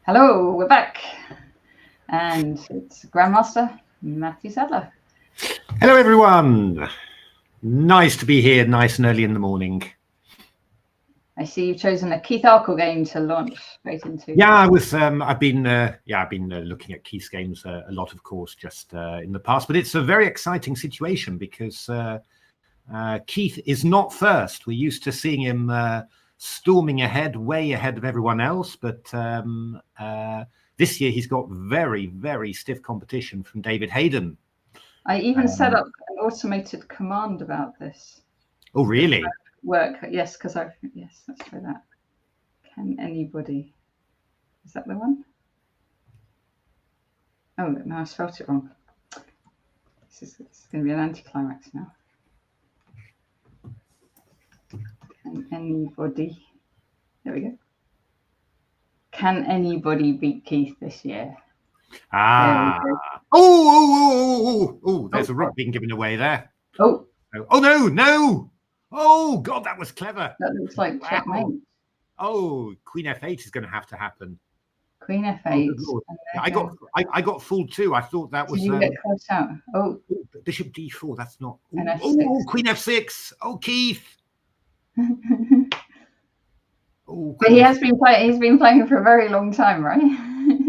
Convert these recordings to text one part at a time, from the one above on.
Hello, we're back. And it's Grandmaster Matthew Sadler. Hello, everyone. Nice to be here, nice and early in the morning. I see you've chosen a Keith Arkle game to launch straight into. Yeah, I was. I've been looking at Keith's games a lot, of course, just in the past. But it's a very exciting situation because Keith is not first. We're used to seeing him storming ahead, way ahead of everyone else. But this year he's got very, very stiff competition from David Hayden. I even set up an automated command about this. Oh, really? Work, yes, because yes, let's try that. Can anybody? Is that the one? Oh no, I spelled it wrong. This is going to be an anticlimax now. Can anybody? There we go. Can anybody beat Keith this year? Oh! There's a rook being given away there. Oh no! Oh God, that was clever. That looks like checkmate. Oh, Queen F8 is going to have to happen. Queen F8. Oh, I got fooled too. I thought that was. Did you get close out? Oh, Bishop D4. That's not. F6. Queen F6. Oh, Keith. But he has been playing. He's been playing for a very long time, right?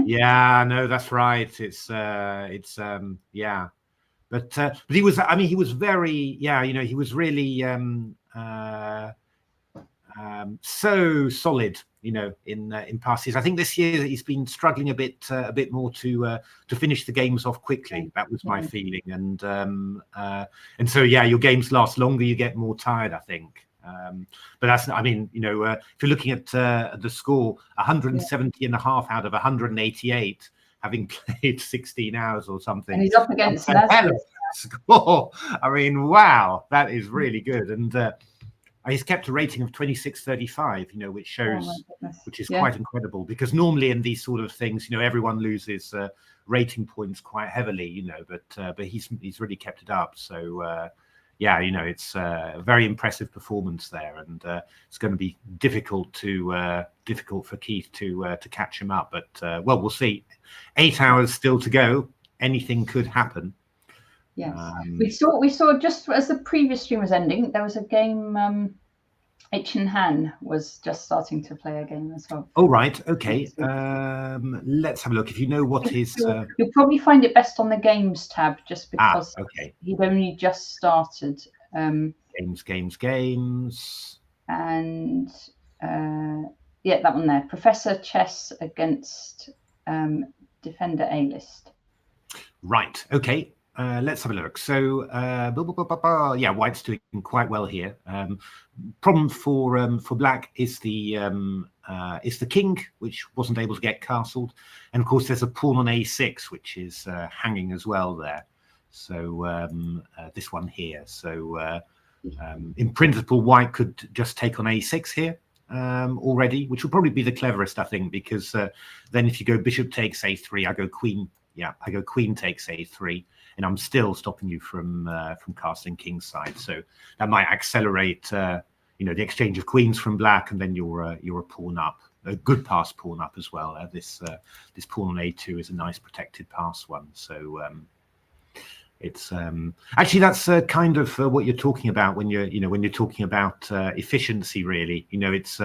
Yeah, no, that's right. It's yeah. But he was. I mean, he was very. Yeah, he was really so solid. In past years. I think this year he's been struggling a bit more to finish the games off quickly. That was my feeling. And so yeah, your games last longer. You get more tired, I think. But that's. I mean, if you're looking at the score, 170 and a half out of 188. Having played 16 hours or something. And he's up against Sadler. Score. I mean, wow, that is really good. And he's kept a rating of 26.35, which shows, which is quite incredible. Because normally in these sort of things, everyone loses rating points quite heavily, but he's really kept it up. So yeah, it's a very impressive performance there, and it's going to be difficult for Keith to catch him up. But well, we'll see. 8 hours still to go. Anything could happen. Yes, we saw just as the previous stream was ending, there was a game. H and Han was just starting to play a game as well. Oh right, okay. Let's have a look. If you know what his, you'll probably find it best on the games tab, just because he'd only just started. Games, and yeah, that one there. Professor Chess against Defender A-list. Right. Okay. Let's have a look. So, yeah, White's doing quite well here. Problem for Black is the king, which wasn't able to get castled, and of course there's a pawn on A6, which is hanging as well there. So this one here. So in principle, White could just take on A6 here already, which will probably be the cleverest, I think, because then if you go bishop takes A3, I go queen. Yeah, I go queen takes A3. And I'm still stopping you from castling king's side, so that might accelerate, the exchange of queens from Black, and then you're a pawn up, a good pass pawn up as well. This pawn on A2 is a nice protected pass one, so it's actually that's kind of what you're talking about when you're talking about efficiency. Really, it's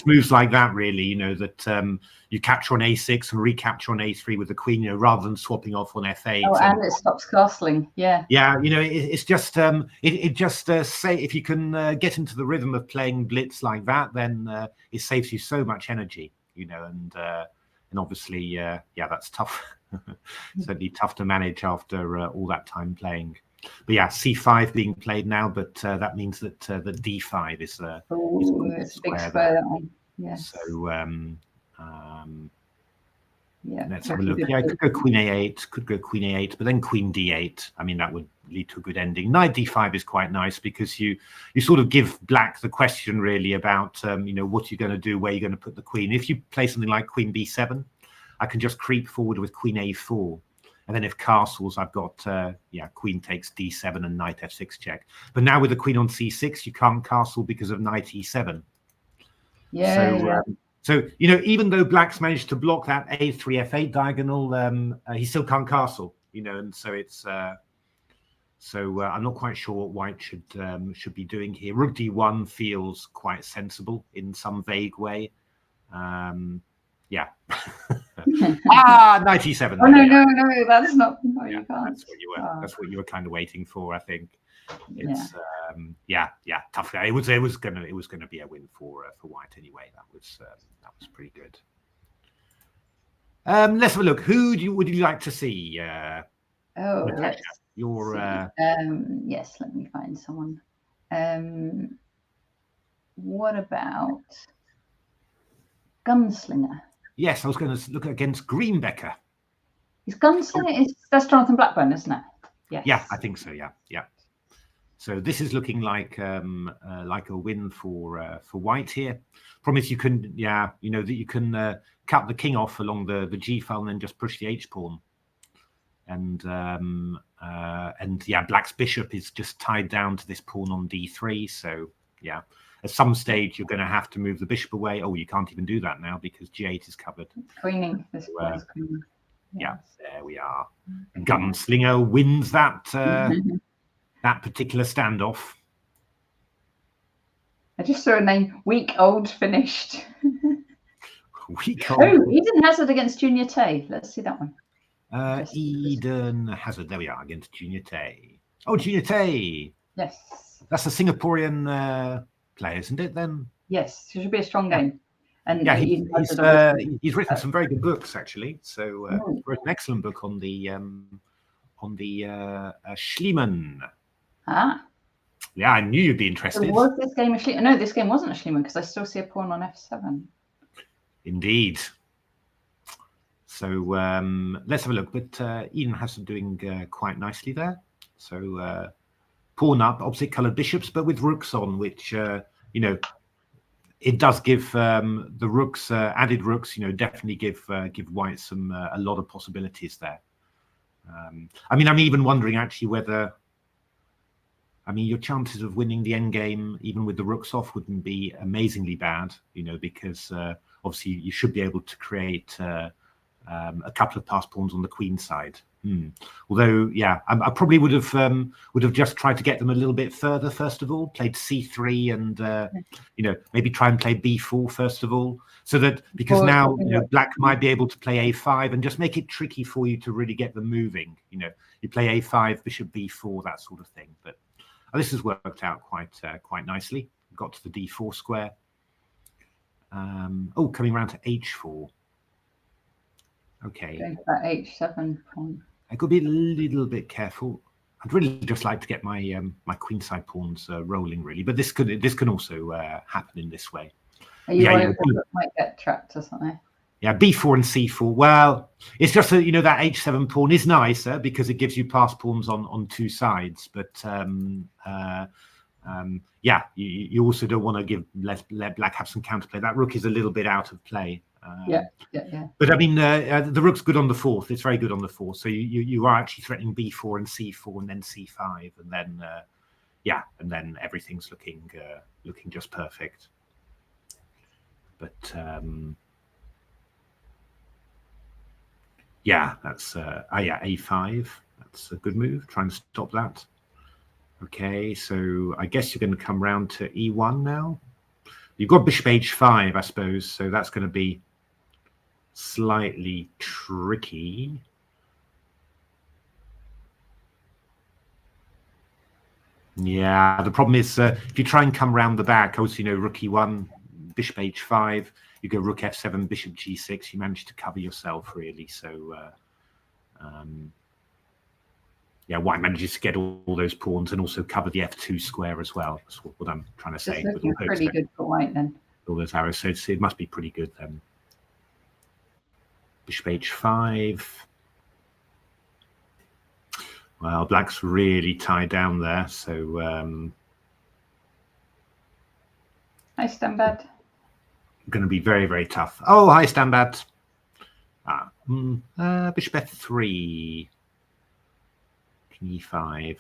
moves like that. Really, that you capture on A6 and recapture on A3 with the queen, rather than swapping off on F8. Oh, and it stops castling. Yeah. Yeah, it's just it just say if you can get into the rhythm of playing Blitz like that, then it saves you so much energy. And obviously, yeah, that's tough. Certainly tough to manage after all that time playing. But yeah, C5 being played now, but that means that the D5 is a big square. Yes. So yeah, let's have a look. Yeah, I could go queen A8, but then queen D8. I mean, that would lead to a good ending. Knight D5 is quite nice because you sort of give Black the question really about what you're going to do, where you're going to put the queen. If you play something like queen B7, I can just creep forward with queen A4. And then if castles, I've got, queen takes D7 and knight F6 check. But now with the queen on C6, you can't castle because of knight E7. Yeah. So, even though black's managed to block that a3 f8 diagonal, he still can't castle, and so it's I'm not quite sure what white should be doing here. Rook d1 feels quite sensible in some vague way. Yeah. Knight e7. Oh no, that's not. No, you can't. That's what you were kind of waiting for, I think. It's tough. It was gonna be a win for white anyway. That was pretty good. Let's have a look. Who would you like to see? Natasha, yes, let me find someone. What about Gunslinger? Yes, I was going to look against Greenbecker. Is Gunslinger that's Jonathan Blackburn, isn't it? Yes. Yeah, I think so. Yeah. So this is looking like a win for white here. Promise you can, that you can cut the king off along the G file and then just push the H pawn. And black's bishop is just tied down to this pawn on D3. So yeah, at some stage you're going to have to move the bishop away. Oh, you can't even do that now because G8 is covered. Queening. This is queening. Yeah, there we are. Gunslinger wins that that particular standoff. I just saw a name: Week Old Finished. Week Old. Oh, Eden Hazard against Junior Tay. Let's see that one. Eden Hazard. There we are against Junior Tay. Oh, Junior Tay. Yes. That's a Singaporean player, isn't it? Then. Yes, it should be a strong game. And yeah, he's written some very good books actually. So wrote an excellent book on the Schliemann. Ah. Yeah, I knew you'd be interested. So was this game a Schliemann? No, this game wasn't a Schliemann because I still see a pawn on f7. Indeed. So let's have a look. But Eden has some doing quite nicely there. So pawn up, opposite coloured bishops, but with rooks on, which it does give the rooks, added rooks. Definitely give white some a lot of possibilities there. I mean, I'm even wondering actually whether. I mean, your chances of winning the endgame, even with the rooks off, wouldn't be amazingly bad, because obviously you should be able to create a couple of passed pawns on the queen side. Although, yeah, I probably would have just tried to get them a little bit further first of all, played c3 and maybe try and play b4 first of all, so that because now black might be able to play a5 and just make it tricky for you to really get them moving. You play a5, bishop b4, that sort of thing, but. This has worked out quite nicely. Got to the d4 square. Coming around to h4. Okay. That h7 pawn. I could be a little bit careful. I'd really just like to get my my queenside pawns rolling, really. But this can also happen in this way. You might get trapped or something. Yeah, b4 and c4. Well, it's just that that h7 pawn is nicer because it gives you passed pawns on two sides. But you also don't want to let black have some counterplay. That rook is a little bit out of play. Yeah. But I mean, the rook's good on the fourth. It's very good on the fourth. So you are actually threatening b4 and c4 and then c5 and then and then everything's looking just perfect. But yeah, that's a5. That's a good move. Try and stop that. Okay, so I guess you're going to come round to e1 now. You've got bishop h5, I suppose, so that's going to be slightly tricky. Yeah, the problem is if you try and come round the back, also, rook e1, bishop h5, you go rook f7, bishop g6, you manage to cover yourself, really. So, white manages to get all those pawns and also cover the f2 square as well. That's what I'm trying to say. It's looking pretty good for white then. All those arrows, so it must be pretty good then. Bishop h5. Well, black's really tied down there, so... Hi, Stambad. Going to be very, very tough. Oh, hi, Stambad. Bishop f3. King e5.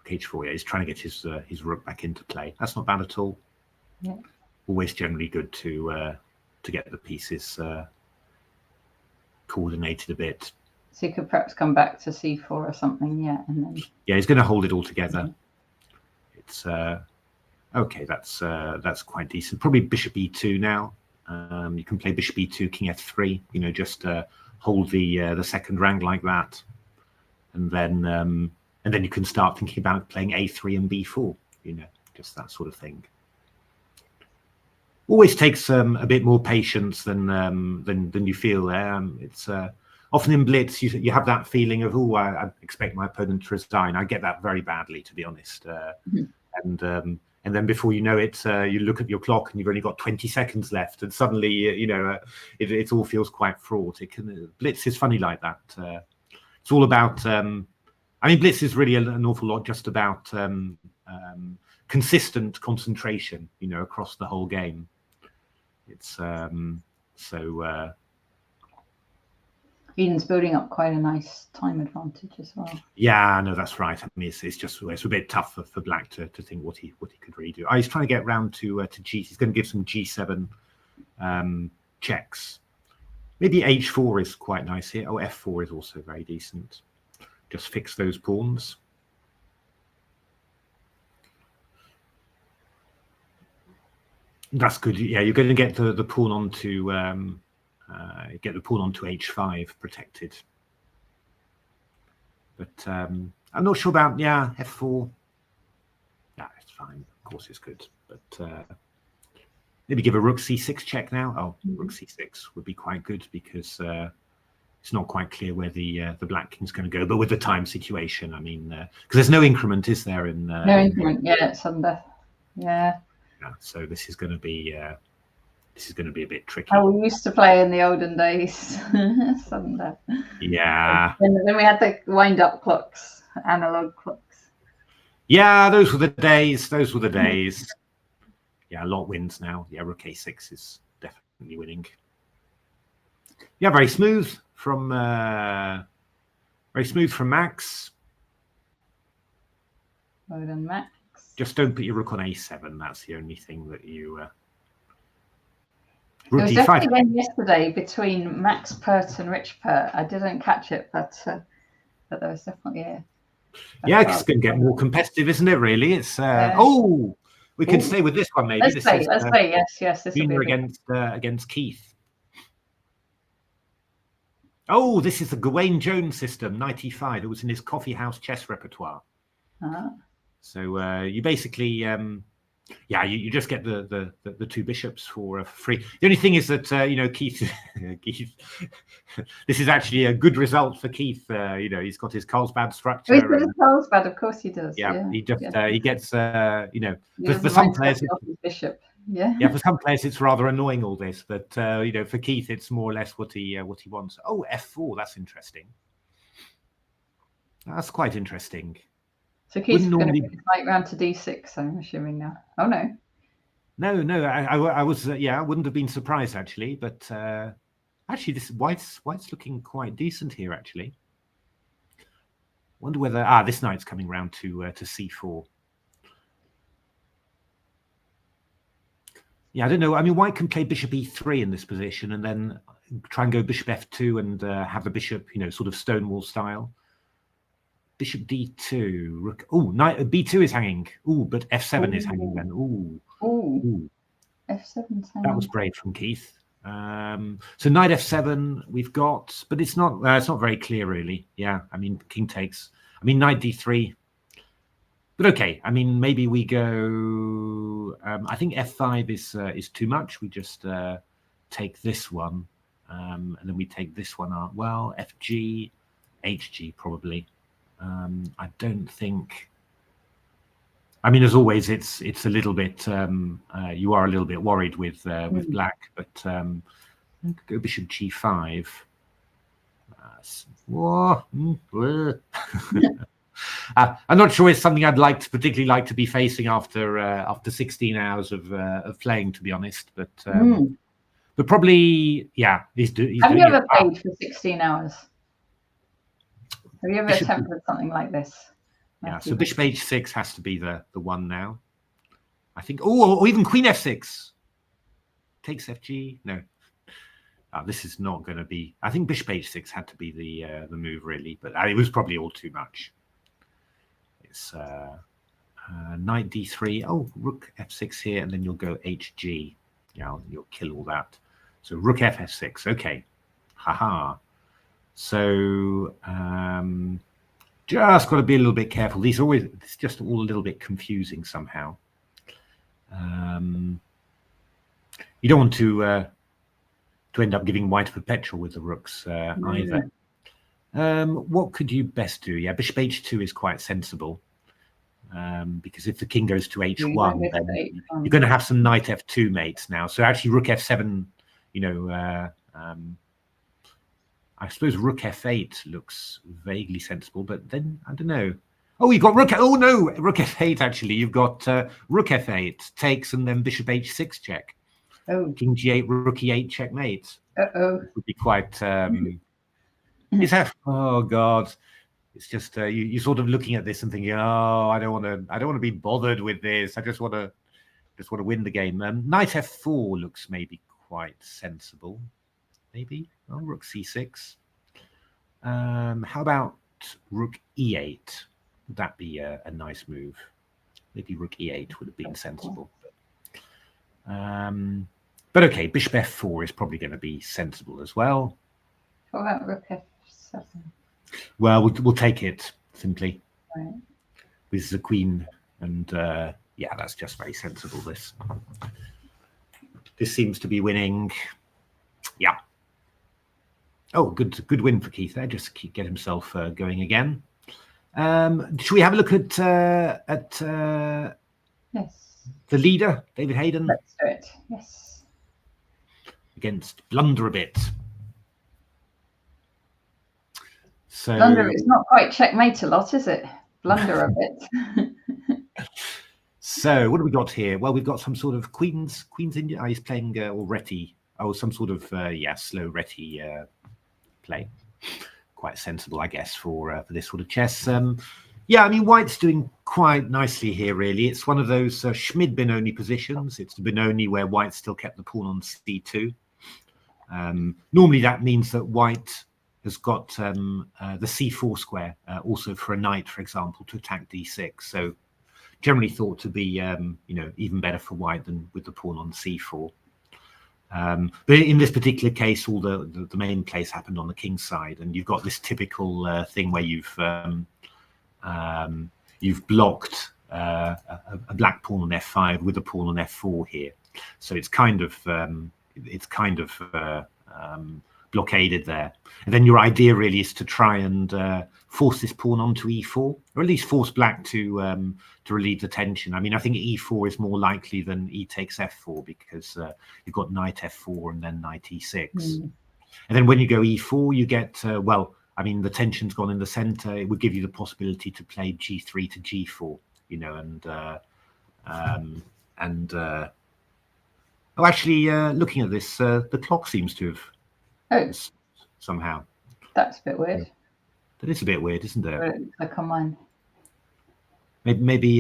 H4. Yeah, he's trying to get his rook back into play. That's not bad at all. Yeah. always generally good to get the pieces coordinated a bit. So you could perhaps come back to c4 or something, yeah, and then he's going to hold it all together. It's okay. That's quite decent. Probably bishop e2 now. You can play bishop e2, king f3. You know, just hold the second rank like that, and then you can start thinking about playing a3 and b4. You know, just that sort of thing. Always takes a bit more patience than you feel. It's often in Blitz you have that feeling of, oh, I expect my opponent to resign. I get that very badly, to be honest. And then before you know it, you look at your clock and you've only got 20 seconds left, and suddenly you know it all feels quite fraught. Blitz is funny like that. It's all about. I mean, Blitz is really an awful lot just about consistent concentration, you know, across the whole game. It's Eden's building up quite a nice time advantage as well. Yeah, no, that's right. I mean, it's a bit tough for Black to think what he could really do. He's trying to get round to G. He's going to give some G7 checks. Maybe H4 is quite nice here. Oh, F4 is also very decent. Just fix those pawns. That's good. Yeah, you're going to get the pawn onto h5 protected. But I'm not sure about f4. Yeah, it's fine. Of course, it's good. But maybe give a rook c6 check now. Oh, rook c6 would be quite good because it's not quite clear where the black king's going to go. But with the time situation, I mean, because there's no increment, is there? No increment. Yeah, it's sudden death. Yeah. So this is going to be a bit tricky. Oh, we used to play in the olden days. Sudden death. Yeah. And then we had the wind-up clocks, analog clocks. Yeah, those were the days. Yeah, a lot wins now. Yeah, rook a6 is definitely winning. Yeah, very smooth from Max. Well done, Max. Just don't put your rook on a7. That's the only thing that you. It was definitely a game yesterday between Max Pert and Rich Pert. I didn't catch it, but there was definitely a yeah, it's going to get more competitive, isn't it? Really, it's. Oh, we can stay with this one maybe. Let's play. Yes. This will be against Keith. Oh, this is the Gawain Jones system, 95. It was in his coffee house chess repertoire. So you basically, you just get the two bishops for free. The only thing is that you know, Keith, this is actually a good result for Keith. You know, he's got his Carlsbad structure. He's got his Carlsbad, of course he does. Yeah, he just he gets you know, for some players, bishop. Yeah, for some players it's rather annoying all this, but you know, for Keith it's more or less what he wants. Oh, f4, that's interesting. That's quite interesting. So Keith's going to be right round to d6, I'm assuming now. Oh no. No, I was I wouldn't have been surprised actually, but actually this white's looking quite decent here actually. Wonder whether this knight's coming round to c4. Yeah, I don't know. I mean, white can play bishop e3 in this position and then try and go bishop f2 and have the bishop, you know, sort of Stonewall style. Bishop d2. Rook. Oh, knight b2 is hanging. Oh, but f7 is hanging then. Ooh. F7's hanging. That was brave from Keith. So knight f7 we've got, but it's not very clear really. Yeah, I mean, king takes. I mean, knight d3. But okay, I mean, maybe we go. I think f5 is too much. We just take this one, and then we take this one out. Well, fg, hg probably. I don't think. I mean, as always, it's a little bit. You are a little bit worried with black, but go bishop g5. I'm not sure it's something I'd particularly like to be facing after 16 hours of playing, to be honest. But probably, yeah. Have you ever played for 16 hours? Have you ever attempted something like this? Yeah. So bishop h6 has to be the one now. I think. Oh, or even queen f6. takes FG. No, this is not going to be. I think bishop h6 had to be the move really, but it was probably all too much. It's knight d3. Oh, rook f6 here, and then you'll go hg. Yeah, you'll kill all that. So rook f6. Okay, haha. So just got to be a little bit careful. These are always, it's just all a little bit confusing somehow. You don't want to end up giving white a perpetual with the rooks either. What could you best do? Yeah, bishop h2 is quite sensible. Because if the king goes to h1, then you're going to have some knight f2 mates now. So actually rook f7, you know, I suppose rook f8 looks vaguely sensible, but then I don't know. Oh, you've got rook. Oh no, rook f8. Actually, you've got rook f8 takes, and then bishop h6 check. Oh, king g8, rook e8 checkmate. Would be quite. Is that? Oh God, it's just you sort of looking at this and thinking, oh, I don't want to be bothered with this. I just want to win the game. Knight f4 looks maybe quite sensible. Maybe. Oh, rook c6. How about rook e8? Would that be a nice move? Maybe rook e8 would have been sensible. But okay, bishop f4 is probably going to be sensible as well. What about rook f7? Well, we'll take it simply. Right. With the queen, and yeah, that's just very sensible. This seems to be winning. Yeah. Oh, good win for Keith there. Just get himself going again. Should we have a look at yes, the leader, David Hayden? Let's do it. Yes. Against Blunder a bit. So Blunder, it's not quite checkmate a lot, is it? Blunder a bit. So what have we got here? Well, we've got some sort of Queen's Indian. Oh, he's playing or Reti. Oh, some sort of slow Reti play. Quite sensible, I guess, for this sort of chess. Yeah, I mean, White's doing quite nicely here, really. It's one of those Schmid-Benoni positions. It's the Benoni where White still kept the pawn on c2. Normally, that means that White has got the c4 square also for a knight, for example, to attack d6. So generally thought to be, even better for White than with the pawn on c4. But in this particular case, all the main plays happened on the king's side, and you've got this typical thing where you've blocked a black pawn on f5 with a pawn on f4 here. So it's kind of blockaded there. And then your idea really is to try and force this pawn onto e4, or at least force black to relieve the tension. I mean, I think e4 is more likely than e takes f4 because you've got knight f4 and then knight e6. And then when you go e4, you get, I mean, the tension's gone in the center. It would give you the possibility to play g3 to g4, looking at this, the clock seems to have somehow. That's a bit weird. That is a bit weird, isn't it? Click on mine. Maybe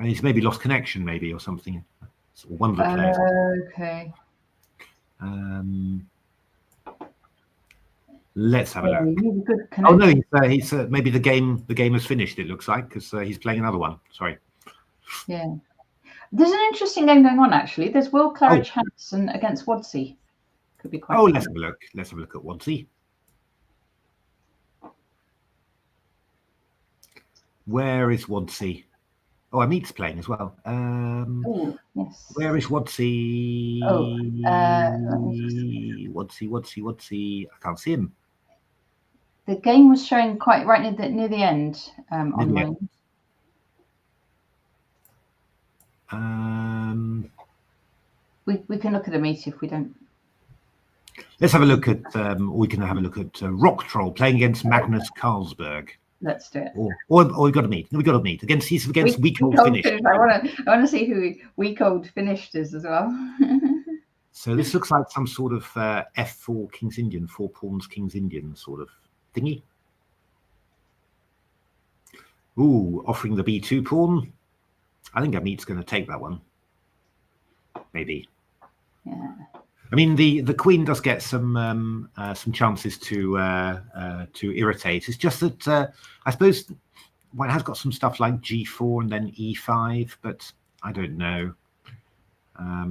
he's maybe lost connection, maybe, or something. Or one of the players. Okay. Let's have a look. Good oh no, he's maybe the game has finished. It looks like because he's playing another one. Sorry. Yeah. There's an interesting game going on actually. There's Will Claridge Hanson against Wadsey. Could be quite. Oh, let's have a look. Let's have a look at Wadsey. Where is Wadsey? Oh, Amit's playing as well. Yes. Where is Wadsey? Wadsey. I can't see him. The game was showing quite right near the end online. We can look at the meet if we don't. Let's have a look at. We can have a look at Rock Troll playing against Magnus Carlsberg. Let's do it. Or we got to meet. We got to meet against. He's against Weak Old Finish. I want to see who Weak Old Finished is as well. So this looks like some sort of f4 King's Indian, 4 pawns King's Indian sort of thingy. Ooh, offering the b2 pawn. I think Amit's going to take that one. Maybe. Yeah. I mean, the queen does get some chances to irritate. It's just that I suppose white has got some stuff like g4 and then e5, but I don't know. I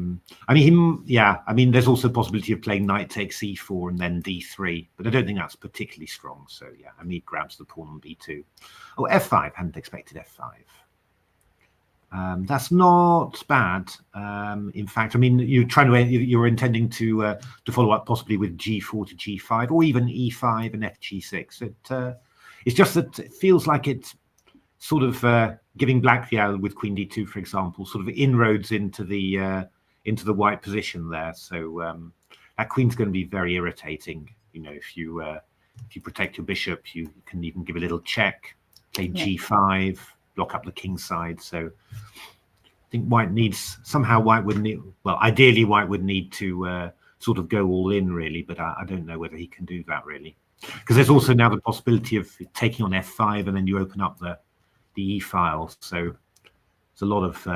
mean, I mean, there's also a possibility of playing knight takes e4 and then d3, but I don't think that's particularly strong. So yeah, Hamid grabs the pawn on b2. Oh, f5, hadn't expected f5. That's not bad. In fact, I mean, you're intending to follow up possibly with g4 to g5 or even e5 and fg6. It's just that it feels like it's sort of giving black with queen d2, for example, sort of inroads into the white position there. So that queen's going to be very irritating. You know, if you protect your bishop, you can even give a little check, play g5, block up the king side. So I think white would need, well, ideally white would need to sort of go all in really, but I don't know whether he can do that really, because there's also now the possibility of taking on f5 and then you open up the e file. So there's a lot of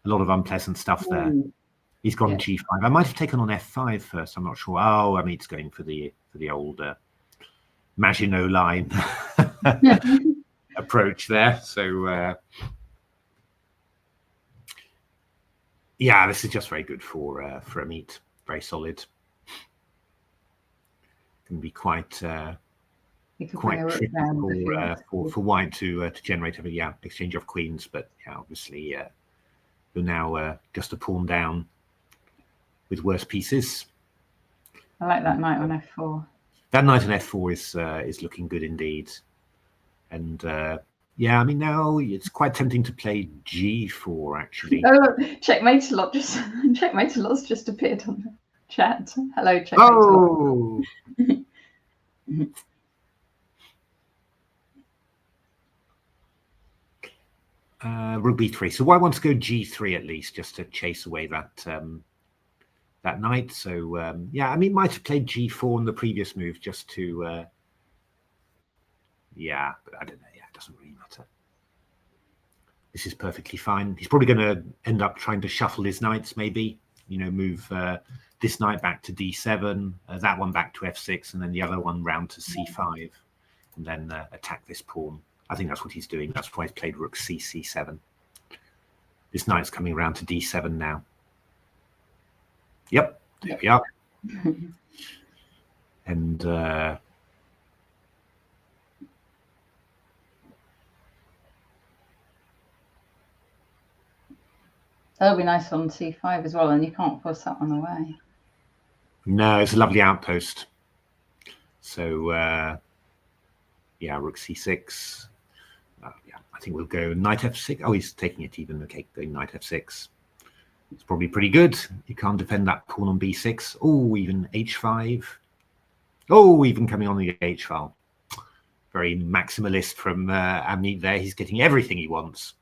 unpleasant stuff there. He's gone g5. I might have taken on f5 first. I'm not sure. Oh, I mean, it's going for the old Maginot Line approach there. So yeah, this is just very good for Amit. Very solid. Can be quite tricky for white to generate a exchange of queens, but yeah, obviously you're now just a pawn down with worse pieces. I like that knight on f4. That knight on f4 is looking good indeed, and yeah, I mean now it's quite tempting to play g4 actually. Oh, checkmate a lot just checkmate a lot's just appeared on the chat. Hello, checkmate. Oh. Rook b3. So white wants to go g3 at least, just to chase away that that knight. So yeah, I mean, might have played g4 in the previous move just to yeah, but I don't know. Yeah, it doesn't really matter. This is perfectly fine. He's probably going to end up trying to shuffle his knights, maybe. You know, move this knight back to d7, that one back to f6, and then the other one round to c5, and then attack this pawn. I think that's what he's doing. That's why he's played rook c7. This knight's coming around to d7 now. Yep, there we are. And that'll be nice on c5 as well, and you can't force that one away. No, it's a lovely outpost. So yeah, rook c6. Yeah, I think we'll go knight f6. Oh, he's taking it even. Okay, going knight f6. It's probably pretty good. You can't defend that pawn on b6. Oh, even h5. Oh, even coming on the h file. Very maximalist from Amit there. He's getting everything he wants.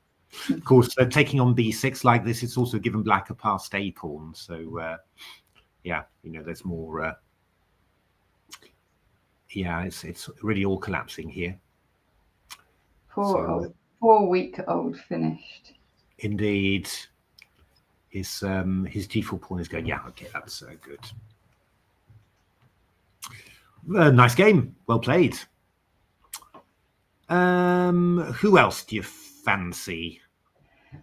Of course, taking on b6 like this, it's also given black a passed a pawn. So yeah, you know, there's more. Yeah, it's really all collapsing here. Poor week-old finished. Indeed. His g4 pawn is going. Yeah, okay, that's good. Nice game, well played. Who else do you fancy?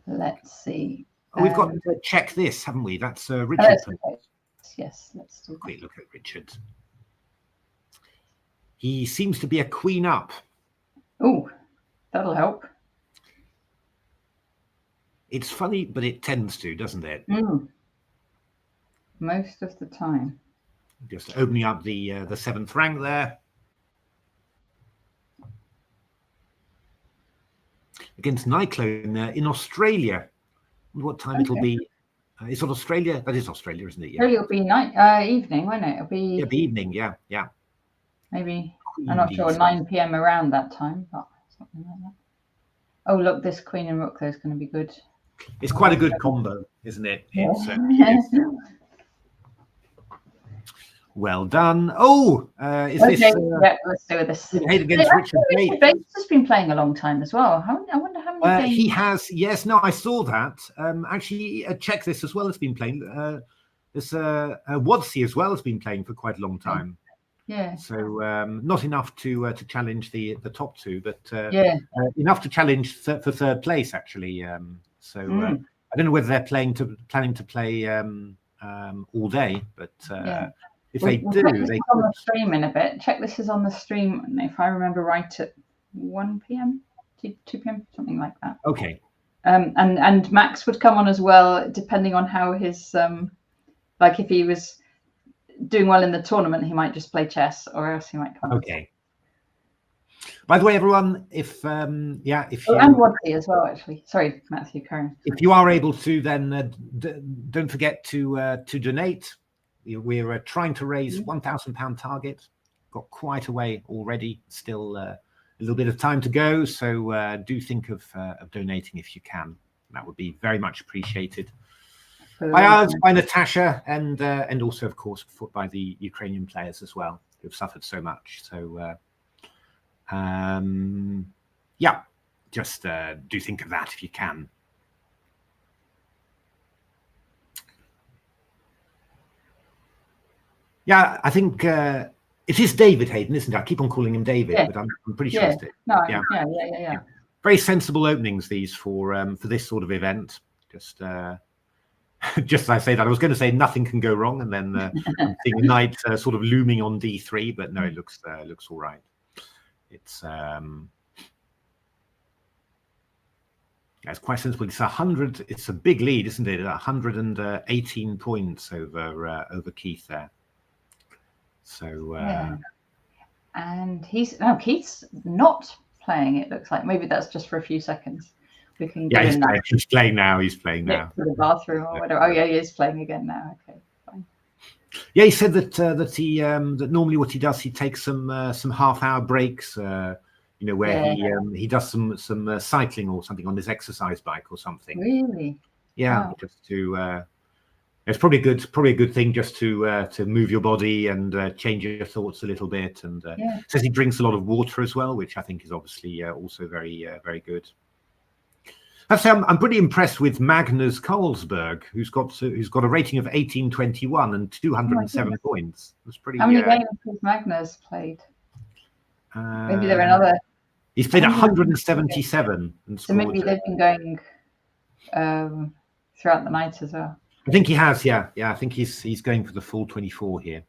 Let's see. Oh, we've got to check this, haven't we? That's Richard. Yes, let's do. Quick look at Richard. He seems to be a queen up. Oh, that'll help. It's funny, but it tends to, doesn't it? Most of the time. Just opening up the 7th rank there. Against Nyclone in Australia. What time it'll be? Is it Australia? That is Australia, isn't it? Yeah. It'll be evening, won't it? It'll be. It'll be evening. Yeah, yeah. Maybe I'm not sure. 9 p.m. around that time, but something like that. Oh, look, this queen and rook there is going to be good. It's quite a good combo, isn't it? Yeah. Well done. Oh, is okay, this? Yeah, let's do this. Hayden against Richard Bates. Richard Bates has been playing a long time as well. I wonder how many games he has. Yes, no, I saw that. Actually, check this as well has been playing. There's Wadsey as well has been playing for quite a long time. Yeah. So not enough to challenge the top two, but enough to challenge for third place actually. I don't know whether they're planning to play all day, but if they do, they on the stream in a bit. Check this is on the stream, if I remember right, at 1 p.m. 2 p.m. something like that. Okay. And Max would come on as well, depending on how his like if he was doing well in the tournament, he might just play chess, or else he might come. Okay. By the way, everyone, if you and Wadley as well, actually. Sorry, Matthew, Karen. If you are able to, then don't forget to donate. We're trying to raise £1,000 target. Got quite a way already. Still a little bit of time to go, so do think of donating if you can. That would be very much appreciated. By us, by Natasha, and also, of course, by the Ukrainian players as well, who've suffered so much. So, yeah, just do think of that if you can. Yeah, I think it is David Hayden, isn't it? I keep on calling him David, but I'm pretty sure it's it. No, yeah. Very sensible openings these for this sort of event. Just as I say that, I was going to say nothing can go wrong, and then I'm seeing knight sort of looming on d3, but no, it looks all right. It's quite sensible. It's 100. It's a big lead, isn't it? 118 points over Keith there. So and Keith's not playing. It looks like maybe that's just for a few seconds. We can get in that. He's playing now. He's playing now. To the bathroom or whatever. Oh yeah, he is playing again now. Okay, fine. Yeah, he said that that normally what he does, he takes some half-hour breaks. Where he does some cycling or something on his exercise bike or something. Really? Yeah, wow. Just to. It's probably a good thing just to move your body and change your thoughts a little bit. And says he drinks a lot of water as well, which I think is obviously also very very good. I'm pretty impressed with Magnus Carlsberg, who's got a rating of 1821 and 207 points. That's pretty. How many games has Magnus played? Maybe there are another. He's played 177 and scored. So maybe they've been going throughout the night as well. I think he has. Yeah. I think he's going for the full 24 here.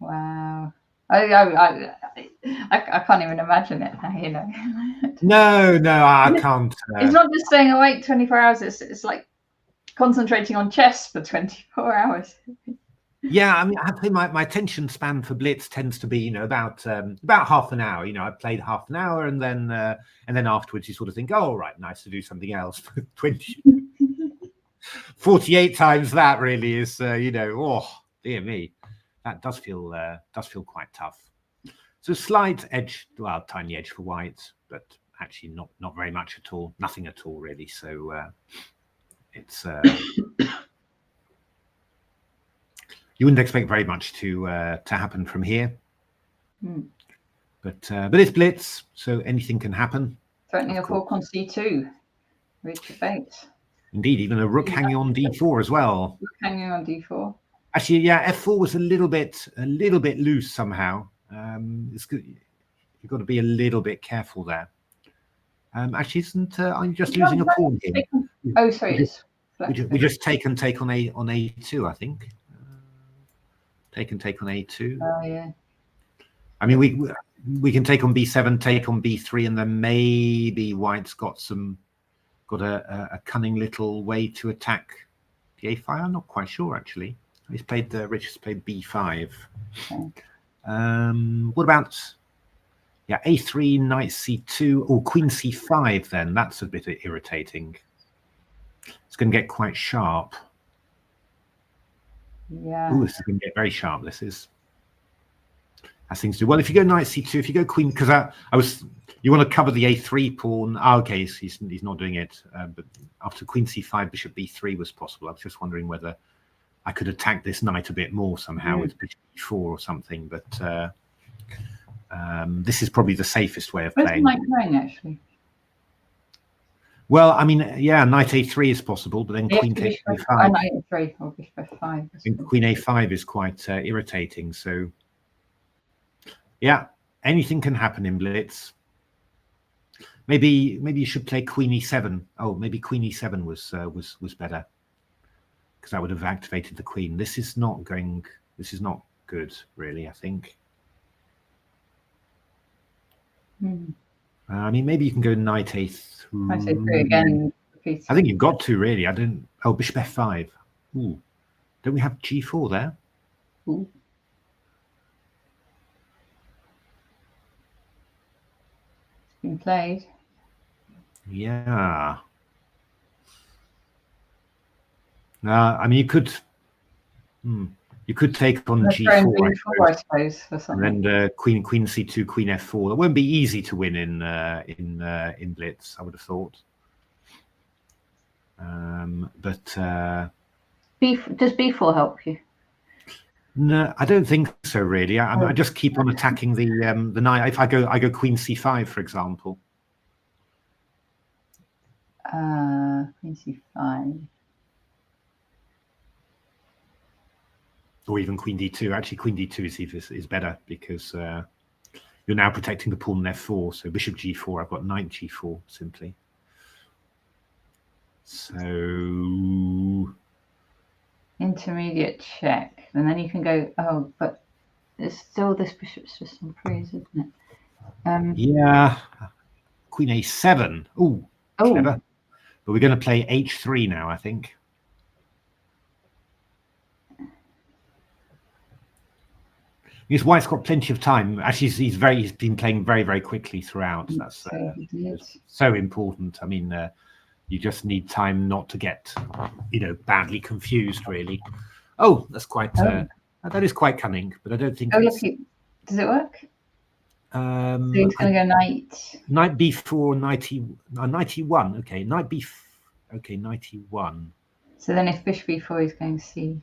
Wow. I can't even imagine it. No, I can't. It's not just staying awake 24 hours. It's like concentrating on chess for 24 hours. Yeah, I mean, I think my attention span for Blitz tends to be, about half an hour. I've played half an hour, and then afterwards you sort of think, oh, right, nice to do something else. 48 times that really is, oh dear me. That does feel quite tough. So slight edge, well, tiny edge for white, but actually not very much at all, nothing at all really. So it's you wouldn't expect very much to happen from here, but it's Blitz, so anything can happen. Threatening a fork on c2, Richard Bates. Indeed, even a rook hanging on d4 as well. Rook hanging on d4. Actually, yeah, f4 was a little bit loose somehow. It's good. You've got to be a little bit careful there. Actually, are you just losing a pawn here? Oh, sorry. We just take on a2, I think. Take on a2. Oh yeah. I mean, we can take on b7, take on b3, and then maybe white's got a cunning little way to attack the a5. I'm not quite sure actually. Richard's played b5. Okay. What about a3, knight c2, or queen c5? Then that's a bit irritating. It's going to get quite sharp. Yeah. Ooh, this is going to get very sharp. This is. As things do. Well, if you go knight c2, if you go queen, because you want to cover the a3 pawn. Okay, he's not doing it. But after queen c5, bishop b3 was possible. I was just wondering whether I could attack this knight a bit more somehow with bishop e4 or something, but this is probably the safest way of playing. Where's the knight going, actually? Well, I mean, yeah, knight a3 is possible, but then queen takes a5. Knight a3 or bishop f5. And queen a5 is quite irritating. So, yeah, anything can happen in Blitz. Maybe you should play queen e7. Oh, maybe queen e7 was better, because that would have activated the queen. This is not good, really, I think. I mean, maybe you can go knight a3. Knight a3 again. I think you've got to, really. I don't. Oh, bishop f5. Ooh, don't we have g4 there? Ooh. It's been played. Yeah. I mean, you could take on g4, I suppose, for something. And then queen c2, queen f4. It won't be easy to win in Blitz, I would have thought. But does b4 help you? No, I don't think so. Really, I just keep on attacking the knight. If I go queen c5, for example. Queen c5. Or even queen d2. Actually, queen d2 is better, because you're now protecting the pawn on f4. So bishop g4, I've got knight g4 simply. So intermediate check, and then you can go. Oh, but it's still this bishop's just on freeze, isn't it? Yeah, queen a7. Oh, clever. But we're going to play h3 now, I think. Because White's got plenty of time. Actually, he's been playing very, very quickly throughout. That's so important. I mean, you just need time not to get, badly confused, really. Oh, that's quite. That is quite cunning, but I don't think. Oh, look! Does it work? So he's going to go knight b4, knight e1. Okay, knight b. Okay, knight e1. So then, if bishop b4 is going c2.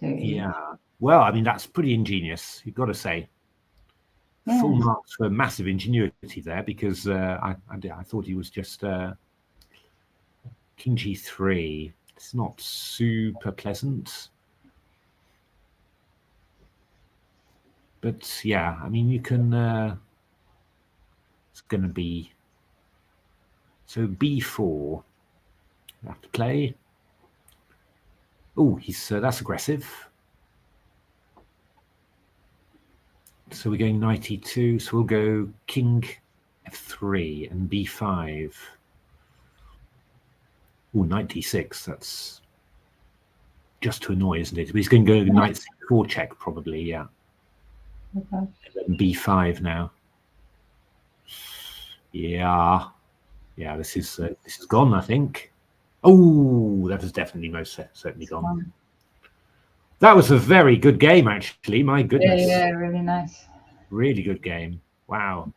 Yeah. Well, I mean, that's pretty ingenious, you've got to say. Yeah. Full marks for massive ingenuity there, because I thought he was just king g3. It's not super pleasant. But yeah, I mean, you can. It's going to be. So b4. You have to play. Oh, that's aggressive. So we're going knight e2. So we'll go king f3 and b5. Oh, knight d6. That's just to annoy, isn't it? But he's going to go knight c4 check, probably. Yeah. Okay. And then b5 now. Yeah. Yeah. This is gone, I think. Oh, that is definitely most certainly gone. That was a very good game, actually. My goodness. Yeah, really nice. Really good game. Wow.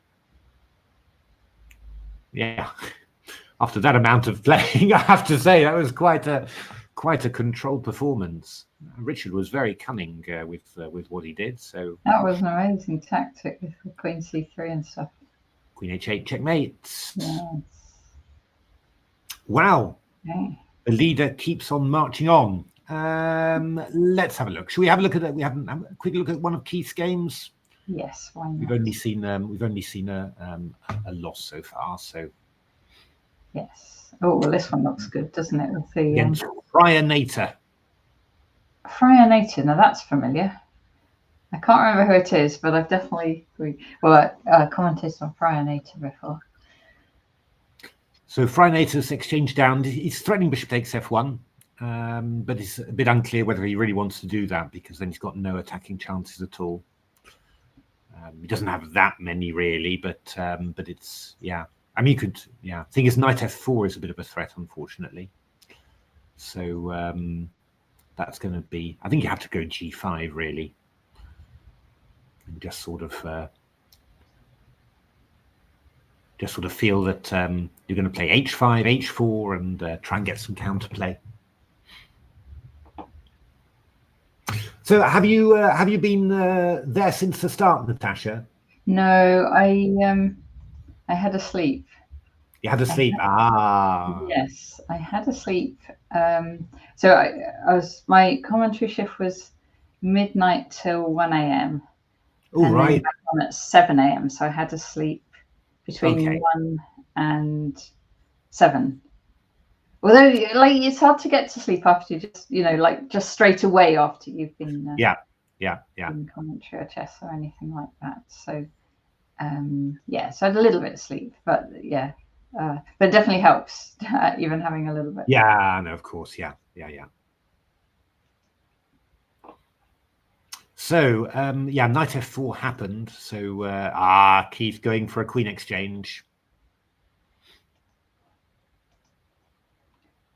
Yeah. After that amount of playing, I have to say that was quite a controlled performance. Richard was very cunning with what he did. So that was an amazing tactic with queen c3 and stuff. Queen h8 checkmate. Yes. Wow. Okay. The leader keeps on marching on. Let's have a look. Shall we have a look at that? We haven't a quick look at one of Keith's games. Yes, why not? We've only seen a loss so far. So yes. Oh well, this one looks good, doesn't it? With the against Friar Nater. Friar Nater. Now that's familiar. I can't remember who it is, but I've definitely commented on Friar Nater before. So Friar Nater's exchange down. He's threatening bishop takes f1. But it's a bit unclear whether he really wants to do that, because then he's got no attacking chances at all. He doesn't have that many really, but it's I mean, you could Thing is, knight f4 is a bit of a threat, unfortunately. So that's going to be. I think you have to go g5 really, and just sort of feel that you're going to play h5, h4, and try and get some counterplay. So have you been there since the start, Natasha? No, I had a sleep. You had to sleep. Yes, I had a sleep. So I was, my commentary shift was midnight till 1 a.m. Oh, and then right. back on at 7 a.m. So I had to sleep between Okay. 1 and 7. Although, like, it's hard to get to sleep after you just, like just straight away after you've been Yeah. in commentary or chess or anything like that. So, yeah, so I had a little bit of sleep, but yeah, but it definitely helps even having a little bit. Yeah, no, of course. Yeah. So, yeah, knight f4 happened. So, Keith going for a queen exchange.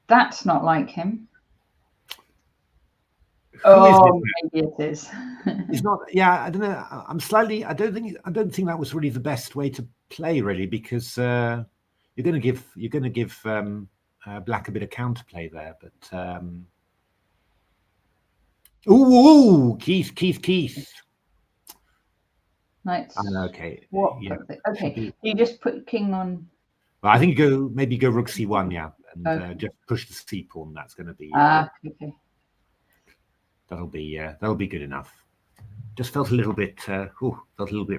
That's not like him. Who is Oh, maybe it is. It's not. Yeah, I don't know. I don't think that was really the best way to play, really, because you're going to give Black a bit of counterplay there. But ooh, Keith. Knight. Okay. What? Yeah. Okay. You just put king on. Well, I think maybe go rook c1, yeah, and Okay. just push the c pawn. That's going to be Okay. that'll be good enough. Just felt a little bit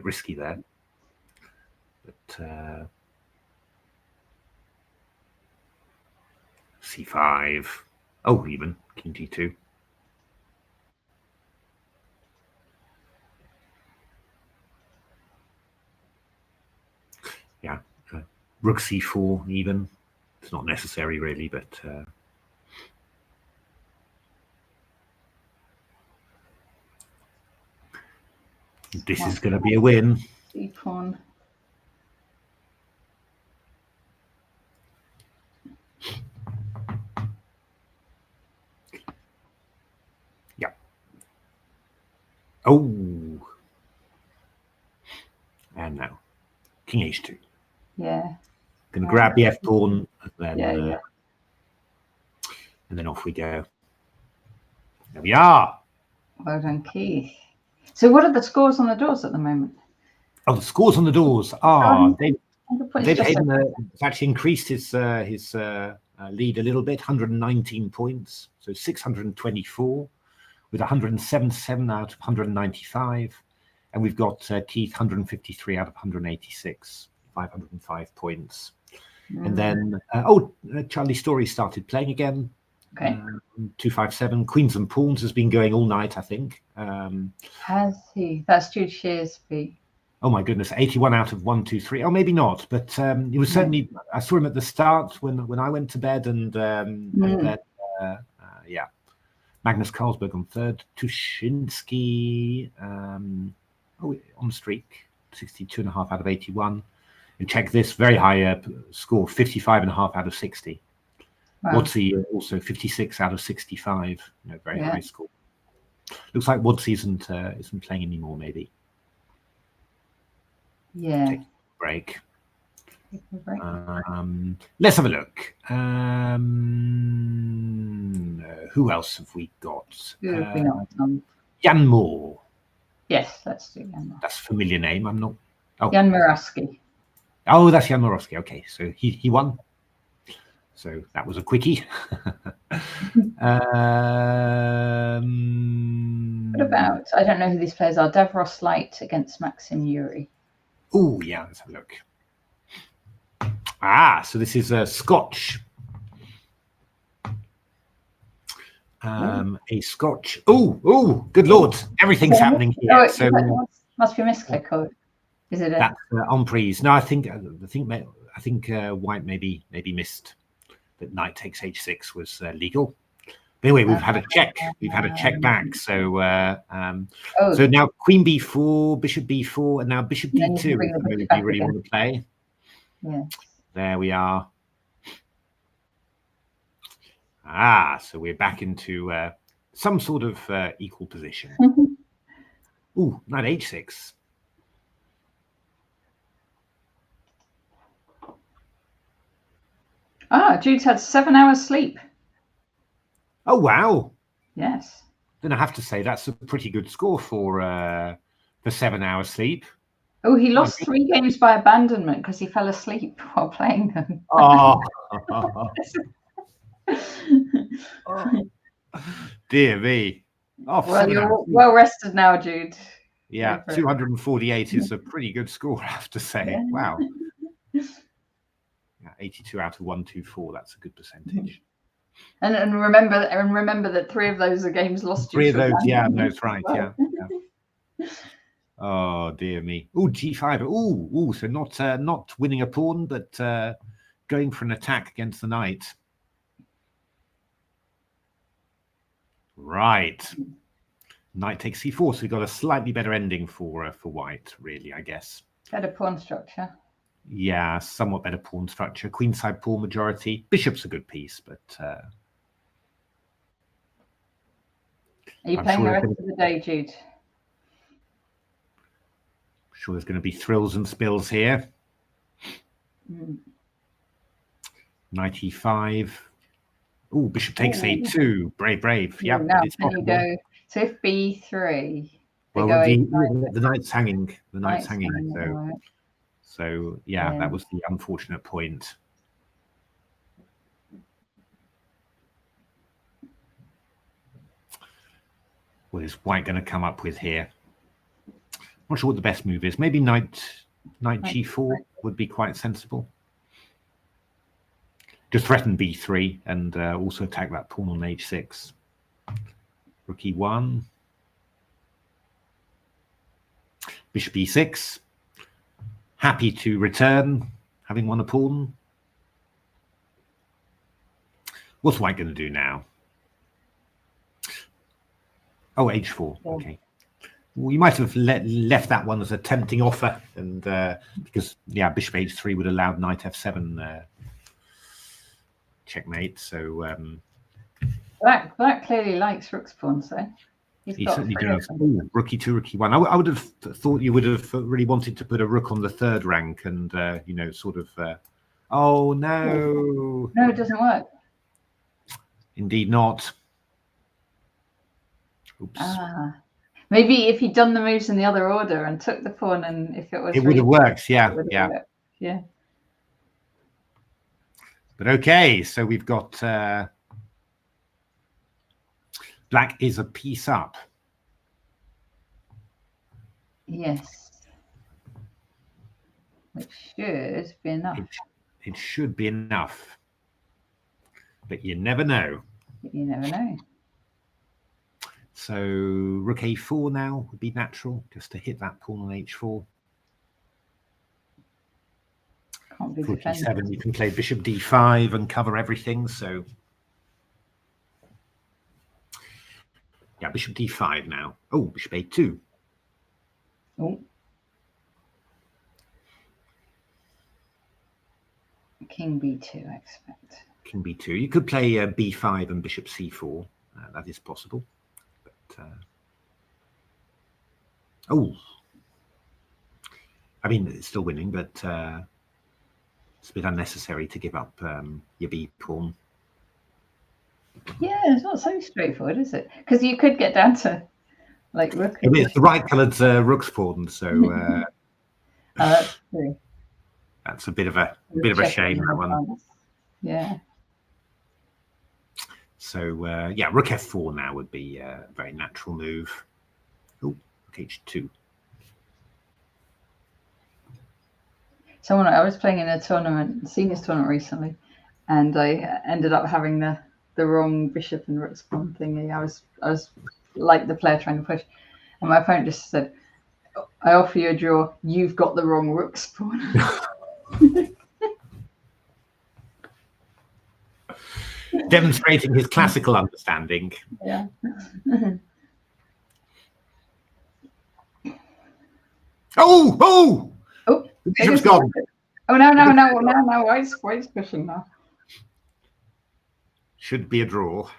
risky there, but c5. Oh, even king d2. Yeah, rook c4 even. It's not necessary really, but this is going to be a win. C-pawn. Yeah. Oh, and now king h2. Yeah. Going to grab the f pawn, and then and then off we go. There we are. Well done, Keith. So, what are the scores on the doors at the moment? Oh, the scores on the doors. David Hayden has actually increased his lead a little bit, 119 points, so 624, with 177 out of 195. And we've got Keith 153 out of 186, 505 points. And then, Charlie Story started playing again. Okay. 257. Queens and Pawns has been going all night, I think. Has he? That's Jude Shearsby. Oh my goodness, 81 out of 123. Oh, maybe not, but he was certainly. I saw him at the start when I went to bed, and then yeah, Magnus Carlsberg on third, Tushinsky on the streak, 62.5 out of 81. And check this very high score, 55.5 out of 60. Wow. Wodsey also 56 out of 65. Very high score. Looks like Wodsey isn't playing anymore, maybe. Yeah. Take a break. Let's have a look. Who else have we got? Jan Moore. Yes, let's do Jan Moore. That's a familiar name. I'm not. Oh. Jan Morawski. Oh, that's Jan Morawski. Okay, so he won. So that was a quickie. What about, I don't know who these players are, Davros Light against Maxim Yuri. Oh, yeah, let's have a look. So this is a Scotch. A Scotch. Oh, good Lord. Everything's happening here. So must be misclick, or is it that's emprise? No, I think White maybe missed that knight takes h6 was legal. But anyway, we've had a check. We've had a check back. So so now queen b4, bishop b4, and now bishop d2. If you really want to play. Yeah. There we are. So we're back into some sort of equal position. Ooh, knight h6. Jude's had 7 hours sleep. Oh, wow. Yes. then I have to say that's a pretty good score for 7 hours sleep. Oh, he lost 3 games by abandonment because he fell asleep while playing them. Oh, dear me. Oh, well, you're well rested now, Jude. Yeah, 248 is a pretty good score, I have to say. Yeah. Wow. Yeah, 82 out of 124. That's a good percentage. And remember that 3 of those are games lost. 3 of those, yeah, that's right. Well. Yeah. Oh dear me. Oh, G5. Oh, so not winning a pawn, but going for an attack against the knight. Right. Knight takes c4, so we've got a slightly better ending for white, really, I guess. Better pawn structure. Yeah, somewhat better pawn structure. Queenside pawn majority. Bishop's a good piece, but are you playing the rest of the day, Jude? I'm sure there's going to be thrills and spills here. Knight e5. Oh, bishop takes a2. Brave. Yeah. Now can you go? So if b3. Well, the knight's hanging. The knight's hanging. So yeah, that was the unfortunate point. What is white going to come up with here? Not sure what the best move is. Maybe knight g4 would be quite sensible. Just threaten b3 and also attack that pawn on h6. Rook e1. Bishop e6. Happy to return, having won a pawn. What's white going to do now? Oh, h4. Okay. Well, you might have left that one as a tempting offer, and because yeah, bishop h3 would allow knight f7 checkmate. So Black clearly likes rook's pawns, though. He certainly does. Ooh, rook e2, rook e1. I would have thought you would have really wanted to put a rook on the 3rd rank, and you know, sort of. Oh no! No, it doesn't work. Indeed not. Oops. Maybe if he'd done the moves in the other order and took the pawn, and if it was, it would have worked. Yeah. But okay, so we've got black is a piece up. Yes, which should be enough. It should be enough, but you never know. You never know. So rook a4 now would be natural, just to hit that pawn on h4. Can't be rook e7, you can play bishop d5 and cover everything. So yeah, bishop d5 now. Oh, bishop a2. Oh. King b2, I expect. King b2. You could play b5 and bishop c4. That is possible. But oh, I mean, it's still winning, but it's a bit unnecessary to give up your b pawn. Yeah, it's not so straightforward, is it? Because you could get down to like rook. It's the right coloured rook's pawn, so that's true. That's a bit of a shame, that one. Yeah. So yeah, rook f4 now would be a very natural move. Oh, rook h2. I was playing in a tournament, seniors tournament recently, and I ended up having the wrong bishop and rook's pawn thingy. I was like the player trying to push, and my opponent just said, "I offer you a draw. You've got the wrong rook's pawn." Demonstrating his classical understanding. Yeah. Oh! The bishop's gone. Oh no! White's pushing now. Should be a draw.